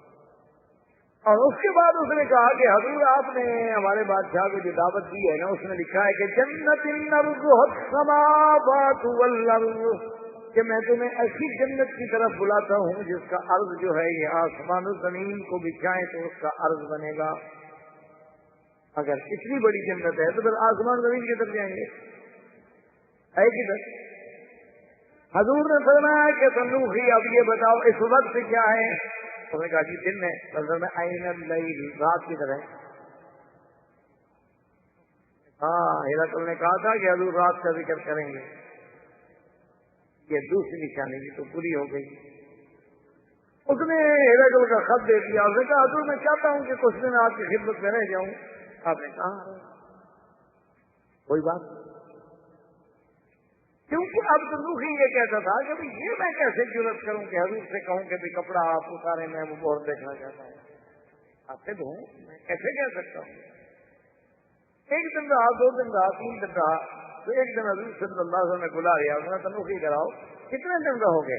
اور اس کے بعد اس نے کہا کہ حضور آپ نے ہمارے بادشاہ کو جو دعوت دی ہے نا، اس نے لکھا ہے کہ جنت عرضها السماوات والارض، کہ میں تمہیں ایسی جنت کی طرف بلاتا ہوں جس کا عرض جو ہے یہ آسمان و زمین کو بچھائیں تو اس کا عرض بنے گا۔ اگر اتنی بڑی جنت ہے تو پھر آسمان زمین کی طرف جائیں گے، ہے کدھر؟ حضور نے فرمایا کہ تنوخی اب یہ بتاؤ اس وقت کیا ہے؟ اس نے کہا جی دن ہے، نظر میں عین اللیل، رات کی طرح۔ ہاں، ہرقل نے کہا تھا کہ حضور رات کا ذکر کریں گے، یہ دوسری نشانی بھی تو پوری ہو گئی۔ اس نے ہرقل کا خط دے دیا، اس نے کہا حضور میں چاہتا ہوں کہ کچھ دن آپ کی خدمت میں رہ جاؤں۔ آپ نے کہا کوئی بات نہیں، کیونکہ اب تنوخی یہ کہتا تھا کہ یہ میں کیسے جرت کروں کہ حضور سے کہوں کہ کپڑا آپ اتارے، میں وہ مہر دیکھنا چاہتا ہوں، آپ سے دوں، میں کیسے کہہ سکتا ہوں؟ ایک دن رہا، 2 دن رہا، 3 دن رہا، تو ایک دن حضور صلی اللہ علیہ وسلم نے بلا لیا، اس نے تنوخی کراؤ کتنے دن رہو گے؟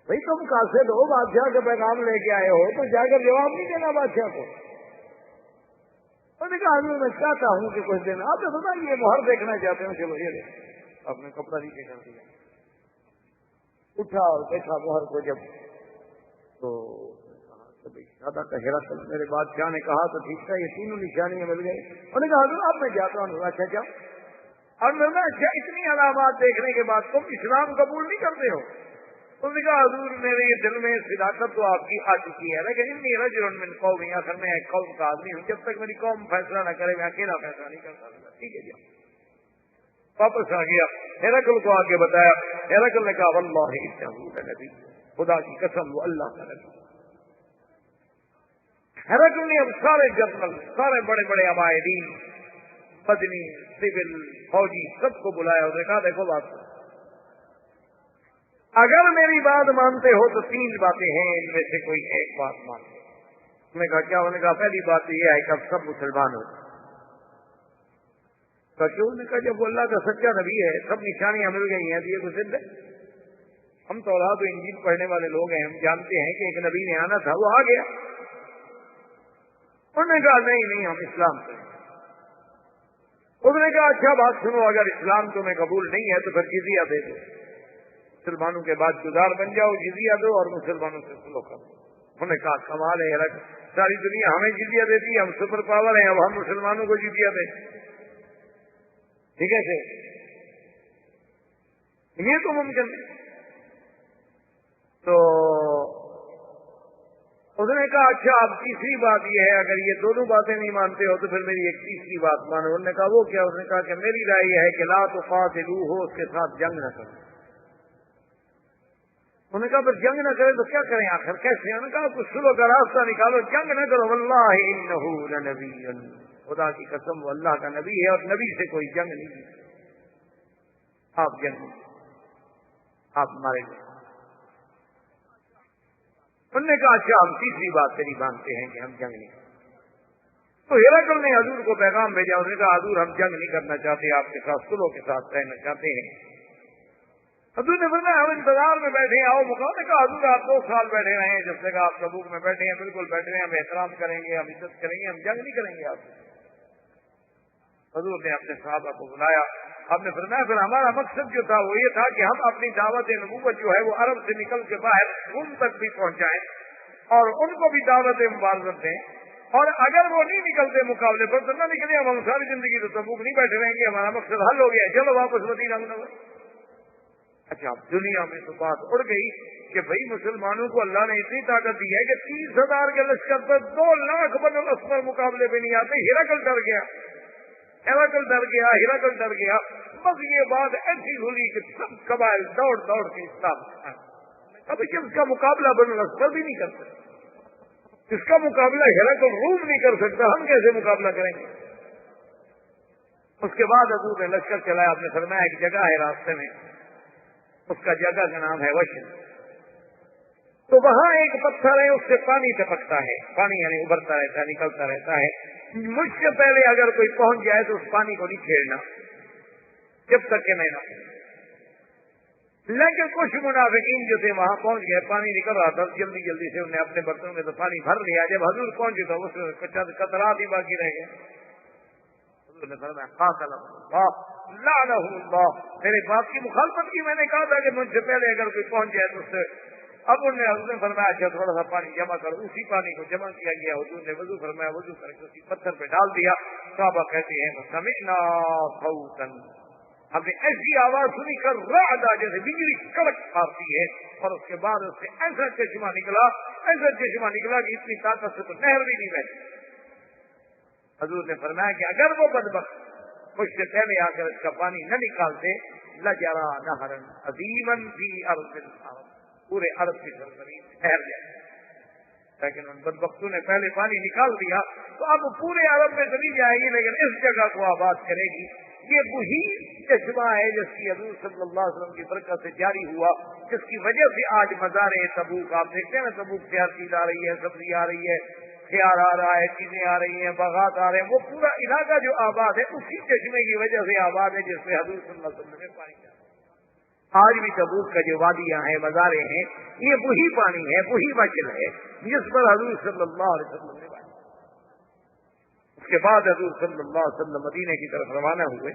بھائی تم قاصد ہو، بادشاہ کا پیغام لے کے آئے ہو تو جا کر جواب نہیں دینا بادشاہ کو۔ انہوں نے کہا حضور میں چاہتا ہوں کہ کچھ دن، آپ نے سنا یہ مہر دیکھنا چاہتے ہیں، چلو یہ دیکھ، آپ نے کپڑا نیچے کر دیا، اٹھا اور دیکھا مہر کو، جب تو ہرقل میرے بادشاہ نے کہا تو ٹھیک تھا، یہ 3 نشانیاں مل گئی۔ انہوں نے کہا حضور اب میں جاتا ہوں۔ اچھا کیا؟ اور میں نے اچھا اتنی علامات دیکھنے کے بعد تم اسلام قبول نہیں کرتے ہو؟ انہوں نے کہا حضور میرے یہ دل میں صداقت تو آپ کی آ چکی ہے، لیکن انی رجل من قومی، آخر میں ایک قوم کا آدمی ہوں، جب تک میری قوم فیصلہ نہ کرے میں اکیلا فیصلہ نہیں کر سکتا۔ ٹھیک ہے جی، واپس آ گیا، ہرقل کو آگے بتایا۔ ہرقل نے کہا واللہ انہ لنبی، خدا کی قسم وہ اللہ کا نبی۔ ہرقل نے اب سارے جنرل، سارے بڑے بڑے عمائدین، مدنی، سول، فوجی، سب کو بلایا، اس نے کہا دیکھو بات اگر میری بات مانتے ہو تو 3 باتیں ہیں، ان میں سے کوئی ایک بات مان لو۔ میں نے کہا کیا؟ انہوں نے کہا پہلی بات تو یہ ہے کہ اب سب مسلمان ہو۔ کیوں؟ نے کہا جب وہ اللہ کا سچا نبی ہے، سب نشانیاں مل گئی ہیں تو یہ گزر ہے۔ ہم تو اولاد و انجیل پڑھنے والے لوگ ہیں، ہم جانتے ہیں کہ ایک نبی نے آنا تھا، وہ آ گیا۔ انہوں نے کہا نہیں ہم اسلام سے۔ انہوں نے کہا اچھا بات سنو، اگر اسلام تمہیں قبول نہیں ہے تو پھر جزیہ دے دو، مسلمانوں کے بعد گزار بن جاؤ، جزیہ دو اور مسلمانوں سے سلوک کرو۔ انہوں نے کہا کمال ہے، ساری دنیا ہمیں جزیہ دیتی ہے، ہم سپر پاور ہیں، اب ہم مسلمانوں کو جزیہ دیں، ٹھیک ہے؟ یہ تو ممکن ہے۔ تو اس نے کہا اچھا اب تیسری بات یہ ہے، اگر یہ دونوں باتیں نہیں مانتے ہو تو پھر میری ایک تیسری بات مانو۔ انہوں نے کہا وہ کیا؟ اس نے کہا کہ میری رائے یہ ہے کہ لا تقاتلوا ہو، اس کے ساتھ جنگ نہ کرو۔ انہوں نے کہا پھر جنگ نہ کرے تو کیا کریں آخر، کیسے؟ انہوں نے کہا کچھ سلو کا راستہ نکالو، جنگ نہ کرو۔ واللہ انہ لنبی، خدا کی قسم وہ اللہ کا نبی ہے اور نبی سے کوئی جنگ نہیں، آپ جنگ آپ مارے گئے۔ انہوں نے کہا اچھا ہم تیسری بات تیری مانتے ہیں کہ ہم جنگ نہیں کریں۔ تو ہرقل نے حضور کو پیغام بھیجا، انہوں نے کہا حضور ہم جنگ نہیں کرنا چاہتے، آپ کے ساتھ صلح کے ساتھ رہنا چاہتے ہیں۔ حضور نے فرمایا ہم انتظار میں بیٹھے ہیں، آؤ مقام۔ نے کہا حضور آپ 2 سال بیٹھے رہے ہیں، جب سے کہا آپ تبوک میں بیٹھے ہیں، بالکل بیٹھے ہیں، ہم احترام کریں گے، ہم عزت کریں گے، ہم جنگ نہیں کریں گے آپ سے۔ حضور نے اپنے صحابہ کو بلایا، آپ نے فرمایا پھر ہمارا مقصد جو تھا وہ یہ تھا کہ ہم اپنی دعوت نبوت جو ہے وہ عرب سے نکل کے باہر ان تک بھی پہنچائیں اور ان کو بھی دعوت مبارزت دیں، اور اگر وہ نہیں نکلتے مقابلے پر تو نہ نکلے، ہم ساری زندگی تو تبوک نہیں بیٹھے رہیں گے، ہمارا مقصد حل ہو گیا، چلو واپس مدینہ منورہ۔ اچھا دنیا میں تو بات اڑ گئی کہ بھائی مسلمانوں کو اللہ نے اتنی طاقت دی ہے کہ 30,000 کے لشکر پر 2 لاکھ بنو الاسفر مقابلے پہ نہیں آتے۔ ہرقل ڈر گیا، ہرقل ڈر گیا۔ بس یہ بات ایسی ہوئی کہ سب قبائل دوڑ دوڑ کے اسلام ابھی کہ اس کا مقابلہ بنو الاسفر بھی نہیں کر سکتا، اس کا مقابلہ ہرقل روم نہیں کر سکتا، ہم کیسے مقابلہ کریں گے؟ اس کے بعد حضور نے لشکر چلایا، آپ نے فرمایا ایک جگہ ہے راستے میں، اس کا جگہ کا نام ہے وشن، تو وہاں ایک پتھر ہے، اس سے پانی ٹپکتا ہے، پانی یعنی ابھرتا رہتا ہے، نکلتا رہتا ہے۔ مجھ سے پہلے اگر کوئی پہنچ جائے تو اس پانی کو نہیں چھیڑنا جب تک کہ میں نہ۔ لیکن کچھ منافقین جو تھے وہاں پہنچ گئے، پانی نکل رہا تھا، جلدی جلدی سے انہیں اپنے برتنوں میں تو پانی بھر لیا۔ جب حضور پہنچے تو اس قطرات ہی باقی رہ گئے۔ حضور نے فرمایا قاتل اللہ لعنہ اللہ، میرے باپ کی مخالفت کی، میں نے کہا تھا کہ مجھ سے پہلے اگر کوئی پہنچ جائے تو اس سے۔ اب انہوں نے حضور نے فرمایا اچھا تھوڑا سا پانی جمع کرو، اسی پانی کو جمع کیا گیا، حضور نے وضو فرمایا، وضو کر کے اسی پتھر پہ ڈال دیا۔ صحابہ کہتے ہیں سمعنا صوتا، ہم نے ایسی آواز سنی کر رعدا جیسے بجلی کڑک مارتی ہے، اور اس کے بعد اس سے ایسا چشمہ نکلا کہ اتنی طاقت سے تو نہر بھی نہیں بہتی۔ حضور نے فرمایا کہ اگر وہ بدبخت مجھ سے پہلے آ کر اس کا پانی نہ نکالتے لجرا نہرا عظیما فی ارض العرب، پورے عرب کی سرزمین میں ٹھہر جائے، لیکن ان بدبختوں نے پہلے پانی نکال دیا تو اب پورے عرب میں تو نہیں جائے گی، لیکن اس جگہ کو آباد کرے گی۔ یہ وہی چشمہ ہے جس کی حضور صلی اللہ علیہ وسلم کی برکت سے جاری ہوا، جس کی وجہ سے آج مزار تبوک آپ دیکھتے ہیں نا، تبوک سے ہر چیز آ رہی ہے، سبزی آ رہی ہے، خیار آ رہا ہے، چیزیں آ رہی ہیں، باغات آ رہے ہیں، وہ پورا علاقہ جو آباد ہے اسی چشمے کی وجہ سے آباد ہے جس سے حضور صلی اللہ علیہ وسلم نے پانی کیا۔ آج بھی تبوک کا جو وادیاں ہیں، مزارے ہیں، یہ وہی پانی ہے، وہی وجل ہے جس پر حضور صلی اللہ علیہ وسلم نے بات۔ اس کے بعد حضور صلی اللہ علیہ وسلم مدینے کی طرف روانہ ہوئے۔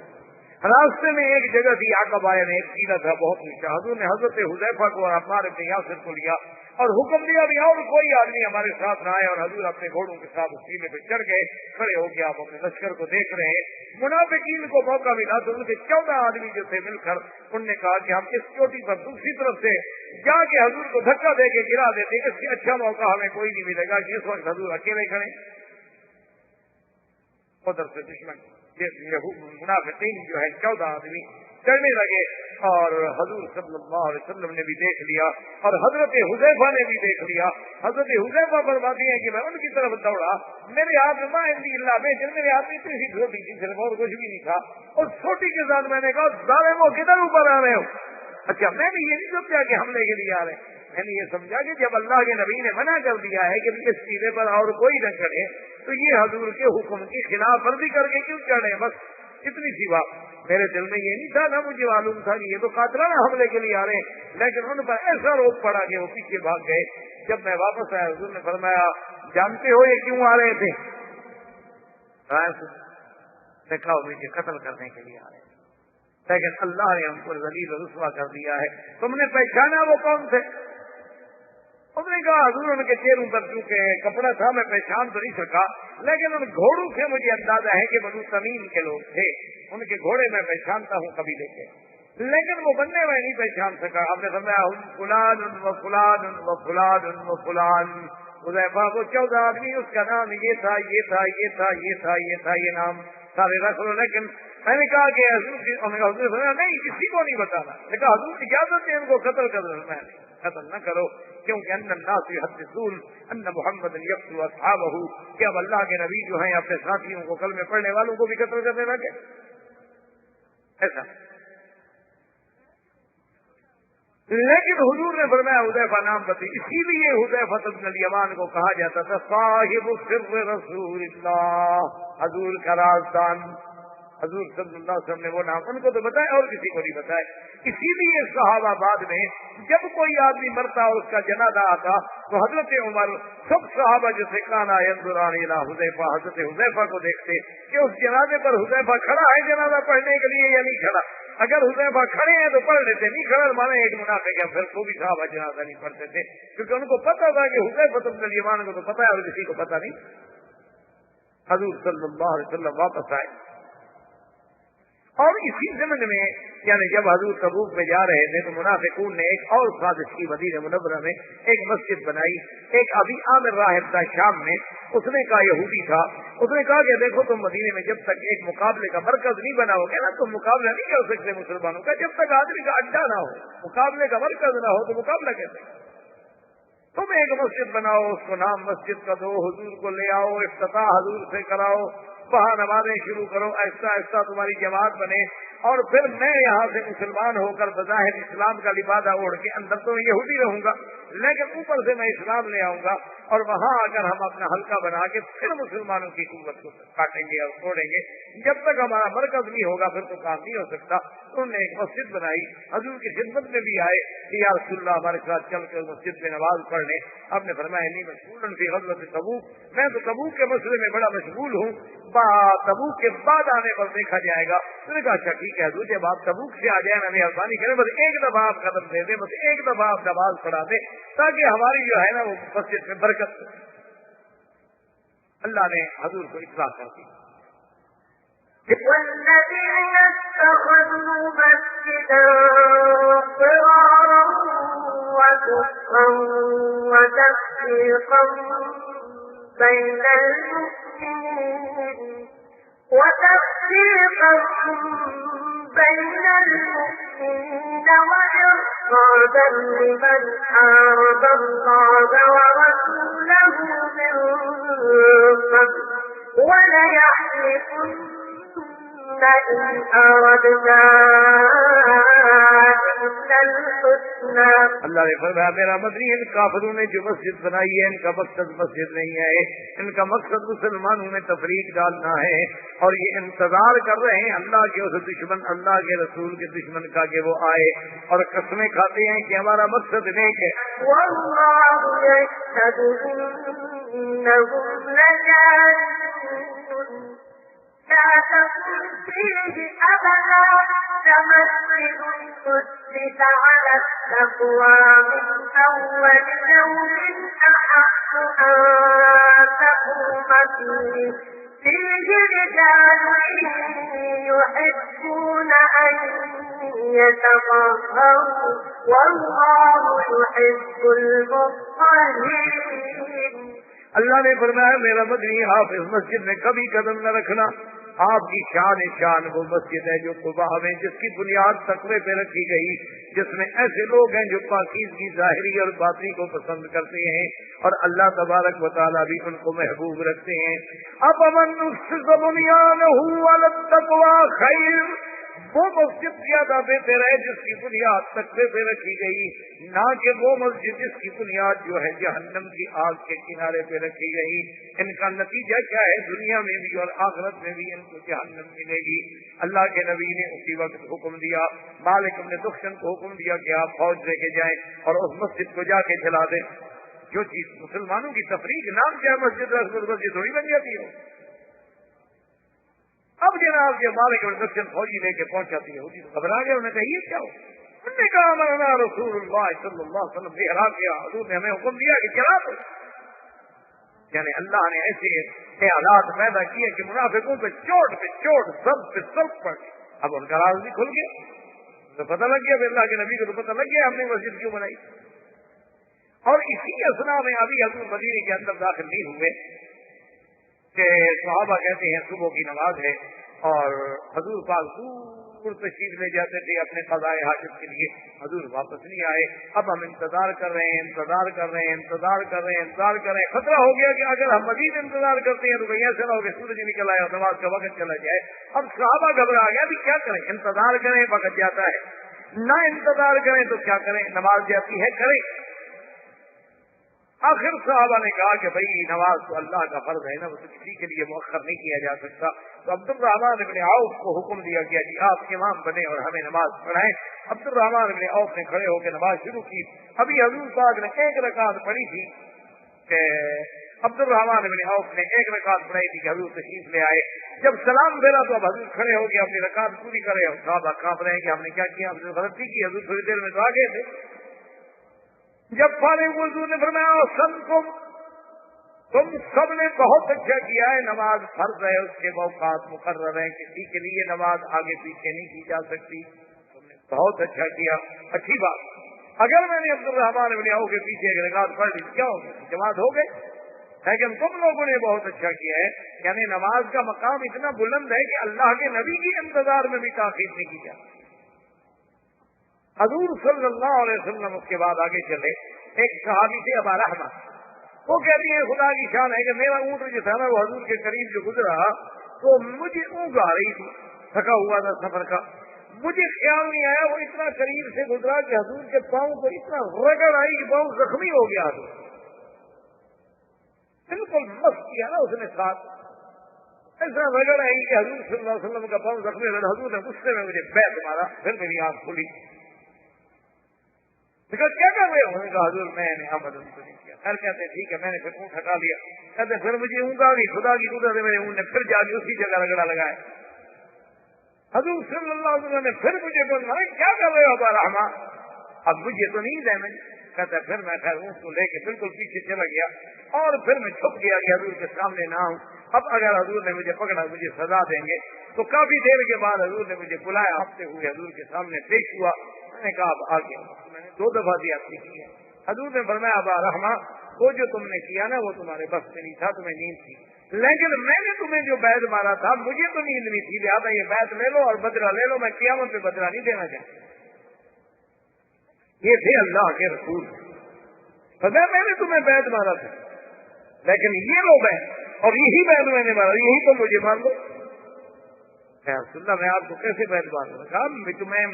راستے میں ایک جگہ تھی عقبہ نے، ایک قلعہ تھا بہت اونچا۔ حضور نے حضرت حذیفہ کو اور عمار بن یاسر کو لیا اور حکم دیا بھی اور کوئی آدمی ہمارے ساتھ نہ آئے، اور حضور اپنے گھوڑوں کے ساتھ اس قلعے پہ چڑھ گئے، کھڑے ہو کے آپ اپنے لشکر کو دیکھ رہے ہیں۔ منافقین کو موقع ملا تو ان کے 14 آدمی جو تھے مل کر انہوں نے کہا کہ ہم اس چوٹی پر دوسری طرف سے جا کے حضور کو دھکا دے کے گرا دیتے، اس سے اچھا موقع ہمیں کوئی نہیں ملے گا کہ اس وقت حضور اکیلے کھڑے۔ ادھر سے دشمن منافقین جو ہے 14 آدمی چڑھنے لگے، اور حضور صلی اللہ علیہ وسلم نے بھی دیکھ لیا اور حضرت حذیفہ نے بھی دیکھ لیا۔ حضرت حذیفہ فرماتے ہیں کہ میں ان کی طرف دوڑا، میرے ہاتھ میں میرے ہاتھ میں اتنی سی چھوٹی تھی، صرف اور کچھ بھی نہیں تھا، اور چھوٹی کے ساتھ میں نے کہا ظالموں کدھر اوپر آ رہے ہو؟ اچھا میں نے یہ نہیں سمجھا کہ حملے کے لیے آ رہے ہیں، میں نے یہ سمجھا کہ جب اللہ کے نبی نے منع کر دیا ہے کہ اس سیدھے پر اور کوئی نہ چڑھے تو یہ حضور کے حکم کی خلاف ورزی کر کے کیوں چڑھے، بس اتنی سی بات۔ میرے دل میں یہ نہیں تھا، نہ مجھے معلوم تھا کہ یہ تو قاتلانہ حملے کے لیے آ رہے ہیں، لیکن ان پر ایسا روک پڑا کہ وہ پیچھے بھاگ گئے۔ جب میں واپس آیا حضور نے فرمایا جانتے ہو یہ کیوں آ رہے تھے؟ دیکھا مجھے قتل کرنے کے لیے آ رہے تھے، لیکن اللہ نے ہم کو ذلیل و رسوا کر دیا ہے۔ تم نے پہچانا وہ کون تھے؟ انہوں نے کہا حضور ان کے چہروں پر چونکہ کپڑا تھا میں پہچان تو نہیں سکا، لیکن ان گھوڑوں سے مجھے اندازہ ہے کہ بنو تمیم کے لوگ تھے، ان کے گھوڑے میں پہچانتا ہوں قبیلے کے، لیکن وہ بننے میں نہیں پہچان سکا۔ آپ نے فرمایا فلان و فلان و فلان و فلان، حذیفہ کو 14 آدمی، اس کا نام یہ تھا یہ تھا یہ تھا یہ تھا یہ تھا، یہ نام سارے رکھ لو۔ لیکن میں نے کہا کہ حضور نہیں کسی کو نہیں بتانا، میں نے کہا حضور اجازت ہے ان کو قتل کر دو، میں قتل نہ کرو، کیونکہ ان الناس یحدثون ان محمد یقتل اصحابہ، کہ اب اللہ کے نبی جو ہیں اپنے ساتھیوں کو کلمے پڑھنے والوں کو بھی قتل کرنے لگے۔ ایسا لیکن حضور نے فرمایا حذیفہ نام بتی، اسی لیے حذیفہ بن الیمان کو کہا جاتا تھا صاحب سر رسول اللہ، حضور کا رازدان۔ حضور صلی اللہ علیہ وسلم نے وہ نام ان کو تو بتایا اور کسی کو نہیں بتایا۔ اسی لیے صحابہ بعد میں جب کوئی آدمی مرتا اور اس کا جنازہ آتا تو حضرت عمر سب صحابہ جیسے کانا ينظران الى حذیفہ، حضرت حذیفہ کو دیکھتے کہ اس جنازے پر حذیفہ کھڑا ہے جنازہ پڑھنے کے لیے یا نہیں کھڑا۔ اگر حذیفہ کھڑے ہیں تو پڑھ لیتے، نہیں کھڑا مانے ایک منافق ہے، پھر کو بھی صحابہ جنازہ نہیں پڑھتے تھے، کیونکہ ان کو پتا تھا کہ حذیفہ بن الیمان کو تو پتا ہے اور کسی کو پتا نہیں۔ حضور صلی اللہ علیہ وسلم واپس آئے اور اسی زمن میں یعنی جب حضور تبوک میں جا رہے تھے تو منافقون نے ایک اور سازش کی، مدینہ منورہ میں ایک مسجد بنائی۔ ایک ابھی عامر راہب تھا شام میں، اس نے کہا یہودی تھا، اس نے کہا کہ دیکھو تم مدینے میں جب تک ایک مقابلے کا مرکز نہیں بنا ہوگا نا تم مقابلہ نہیں کر سکتے مسلمانوں کا، جب تک آدمی کا اڈا نہ ہو، مقابلے کا مرکز نہ ہو تو مقابلہ کیسے؟ تم ایک مسجد بناؤ، اس کو نام مسجد کا دو، حضور کو لے آؤ، افتتاح حضور سے کراؤ، وہاں نمازیں شروع کرو، ایسا ایسا تمہاری جماعت بنے، اور پھر میں یہاں سے مسلمان ہو کر بظاہر اسلام کا لبادہ اوڑھ کے اندر تو یہودی رہوں گا، لیکن اوپر سے میں اسلام لے آؤں گا، اور وہاں آ کر ہم اپنا حلقہ بنا کے پھر مسلمانوں کی قوت کو کاٹیں گے اور توڑیں گے۔ جب تک ہمارا مرکز نہیں ہوگا پھر تو کام نہیں ہو سکتا۔ انہوں نے ایک مسجد بنائی، حضور کی خدمت میں بھی آئے کہ یا رسول اللہ ہمارے ساتھ چل کر مسجد میں نماز پڑھ لیں۔ آپ نے فرمایا نہیں مشغول فی غزوۃ تبوک، میں تو تبوک کے مسئلے میں بڑا مشغول ہوں، تبوک کے بعد آنے پر دیکھا جائے گا۔ تو نے کہا اچھا ٹھیک ہے حضور جب آپ تبوک سے آ جائیں ہمیں مہربانی کریں، بس ایک دفعہ آپ قدم دے دیں، بس ایک دفعہ آپ نماز پڑھا دیں تاکہ ہماری جو ہے نا وہ مسجد میں برکت۔ اللہ نے حضور کو اطلاع کر دی۔ والذين اتخذوا مسجدا ضرارا وكفرا وتفريقا بين المؤمنين وإرصادا لمن حارب الله ورسوله من قبل وليحلفن إن أردنا إلا الحسنى۔ اللہ نے فرمایا میرا مدنی ان کافروں نے جو مسجد بنائی ہے ان کا مقصد مسجد نہیں ہے، ان کا مقصد مسلمانوں میں تفریق ڈالنا ہے، اور یہ انتظار کر رہے ہیں اللہ کے اس دشمن، اللہ کے رسول کے دشمن کا کہ وہ آئے، اور قسمیں کھاتے ہیں کہ ہمارا مقصد نیک ہے۔ واللہ یشہد انہم لکاذبون لا تقم فيه أبدا لمسجد أسس على التقوى من أول يوم أحق أن تقوم فيه رجال يحبون أن يتطهروا والله يحب المطهرين۔ اللہ نے فرمایا میرا مدنی حافظ مسجد میں کبھی قدم نہ رکھنا، آپ کی شان وہ مسجد ہے جو قباء میں جس کی بنیاد تقوی پہ رکھی گئی، جس میں ایسے لوگ ہیں جو پاکیزگی ظاہری اور باطنی کو پسند کرتے ہیں، اور اللہ تبارک و تعالیٰ بھی ان کو محبوب رکھتے ہیں۔ افمن اسس بنیانہ علی التقوی خیر وہ مسجد زیادہ بہتر ہے جس کی بنیاد تقوی پہ رکھی گئی، نہ کہ وہ مسجد جس کی بنیاد جو ہے جہنم کی آگ کے کنارے پہ رکھی گئی۔ ان کا نتیجہ کیا ہے؟ دنیا میں بھی اور آخرت میں بھی ان کو جہنم ملے گی۔ اللہ کے نبی نے اسی وقت حکم دیا، مالک بن دخشن کو حکم دیا کہ آپ فوج لے کے جائیں اور اس مسجد کو جا کے جلا دیں۔ جو چیز مسلمانوں کی تفریق نام کیا مسجد مسجد تھوڑی بن جاتی ہے۔ اب جناب یہ مالک بن دخشن فوجی لے کے پہنچاتی ہے، تو گھبرا گیا، انہوں نے کہا یہ کیا ہو؟ انہوں نے کہا مرنا رسول اللہ صلی اللہ علیہ وسلم نے ہرا کیا، حضور نے ہمیں حکم دیا کہ جلا دو۔ یعنی اللہ نے ایسے حالات پیدا کیے کہ منافقوں پہ چوٹ ضرب پہ ضرب پڑ گئی۔ اب ان کا راز بھی کھل گیا، تو پتہ لگ گیا، اللہ کے نبی کو تو پتہ لگ گیا ہم نے مسجد کیوں بنائی۔ اور اسی اثنا میں ابھی حضور مدینے کے اندر داخل نہیں ہوئے کہ صحابہ کہتے ہیں صبح کی نماز ہے اور حضور پاک دور تشریف لے جاتے تھے اپنے قضاء حاجت کے لیے، حضور واپس نہیں آئے۔ اب ہم انتظار کر رہے ہیں، خطرہ ہو گیا کہ اگر ہم مزید انتظار کرتے ہیں تو کہیں ایسا نہ ہو کہ سورج نکل آئے اور نماز کا وقت چلا جائے۔ اب صحابہ گھبرا گیا بھی کیا کریں، انتظار کریں وقت جاتا ہے، نہ انتظار کریں تو کیا کریں، نماز جاتی ہے کریں۔ آخر صحابہ نے کہا کہ بھائی نماز تو اللہ کا فرض ہے نا، وہ تو کسی کے لیے مؤخر نہیں کیا جا سکتا۔ تو عبد الرحمن بن عوف کو حکم دیا گیا کہ آپ امام بنے اور ہمیں نماز پڑھائیں۔ عبد الرحمن بن عوف نے کھڑے ہو کے نماز شروع کی۔ ابھی حضور پاک نے ایک رکعت پڑھی تھی کہ عبد الرحمن بن عوف نے ایک رکعت پڑھائی تھی کہ حضور تشریف لے آئے۔ جب سلام پھیرا تو اب حضور کھڑے ہو کے اپنی رکعت پوری کرے اور صحابہ کانپ رہے ہیں کہ ہم نے کیا کیا، ہم نے غلطی کی۔ حضور تھوڑی دیر میں تو آگے تھے۔ جب فارغ حضور نے فرمایا تم سب نے بہت اچھا کیا ہے، نماز فرض ہے، اس کے اوقات مقرر ہیں، کسی کے لیے نماز آگے پیچھے نہیں کی جا سکتی، تم نے بہت اچھا کیا، اچھی بات۔ اگر میں نے عبد الرحمن بن عوف کے پیچھے ایک رکعت پڑھ لی کیا ہو گئی، جماعت ہو گئی، لیکن تم لوگوں نے بہت اچھا کیا ہے۔ یعنی نماز کا مقام اتنا بلند ہے کہ اللہ کے نبی کے انتظار میں بھی تاخیر نہیں کی جاتی۔ حضور صلی اللہ علیہ وسلم اس کے بعد آگے چلے، ایک صحابی سے ابا رحمہ، وہ کہتی ہے خدا کی شان ہے کہ میرا اونٹ جو تھا نا وہ حضور کے قریب جو گزرا تو مجھے اونگ آ رہی تھی، تھکا ہوا تھا سفر کا، مجھے خیال نہیں آیا وہ اتنا قریب سے گزرا کہ حضور کے پاؤں کو اتنا رگڑ آئی کہ پاؤں زخمی ہو گیا، بالکل مست کیا نا اس نے ساتھ، ایسا رگڑ آئی کہ حضور صلی اللہ علیہ وسلم کا پاؤں زخمی ہو گیا۔ حضور نے غصے میں مجھے بیت مارا، پھر میری آنکھ کھلی۔ کیا کر رہے ہو؟ کہا حضور میں نے آمد ان کو نہیں کیا۔ خیر کہتے ٹھیک ہے، میں نے پھر اونٹ ہٹا لیا۔ کہتے پھر مجھے اونگ آ گئی، خدا کی قدرت ہے میرے اونٹ نے پھر جا کے اسی جگہ رگڑا لگایا۔ حضور صلی اللہ علیہ وسلم نے پھر مجھے بولا کیا کر رہے ہو ابا رحمہ، اب مجھے تو نیند ہے۔ میں کہتا پھر میں خیر اونٹ کو لے کے بالکل پیچھے چلا گیا اور پھر میں چھپ گیا کہ حضور کے سامنے نہ ہوں، اب اگر حضور نے مجھے پکڑا مجھے سزا دیں گے۔ تو کافی دیر کے بعد حضور نے مجھے بلایا، ہفتے ہوئے حضور کے سامنے پیش ہوا۔ میں نے کہا اب آ گیا، میں نے 2 دفعہ زیادتی کی ہے۔ حضور نے فرمایا ابا رحمہ وہ جو تم نے کیا نا وہ تمہارے بس میں نہیں تھا، تمہیں نیند تھی، لیکن میں نے تمہیں جو بیعت مارا تھا مجھے تو نیند نہیں تھی، لہٰذا یہ بیعت لے لو اور بدلہ لے لو، میں قیامت پہ بدلہ نہیں دینا چاہتا۔ یہ تھے اللہ کے رسول، میں نے تمہیں بیعت مارا تھا لیکن یہ لو بیعت اور یہی بیعت میں نے مارا، یہی تو مجھے مان لو۔ رسول اللہ میں آپ کو کیسے بیعت ماروں گا؟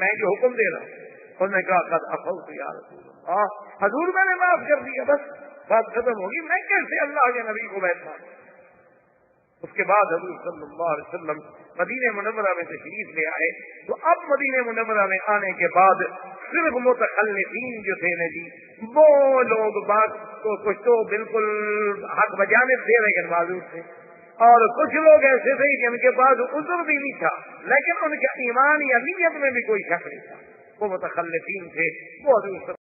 میں جو حکم دے رہا ہوں۔ انہوں نے کہا قد عفوت یا رسول اللہ، حضور میں نے معاف کر دیا، بس بات ختم ہوگی، میں کیسے اللہ کے نبی کو بیعت ماروں؟ اس کے بعد حضور صلی اللہ علیہ وسلم مدینہ منورہ میں تشریف لے آئے۔ تو اب مدینہ منورہ میں آنے کے بعد صرف متخلفین جو تھے نا جی، وہ لوگ بات کو کچھ تو بالکل حق بجانب تھے لیکن معذور تھے، اور کچھ لوگ ایسے تھے کہ ان کے پاس عذر بھی نہیں تھا لیکن ان کے ایمان یا نیت میں بھی کوئی شک نہیں تھا، وہ متخلفین تھے۔ وہ حضور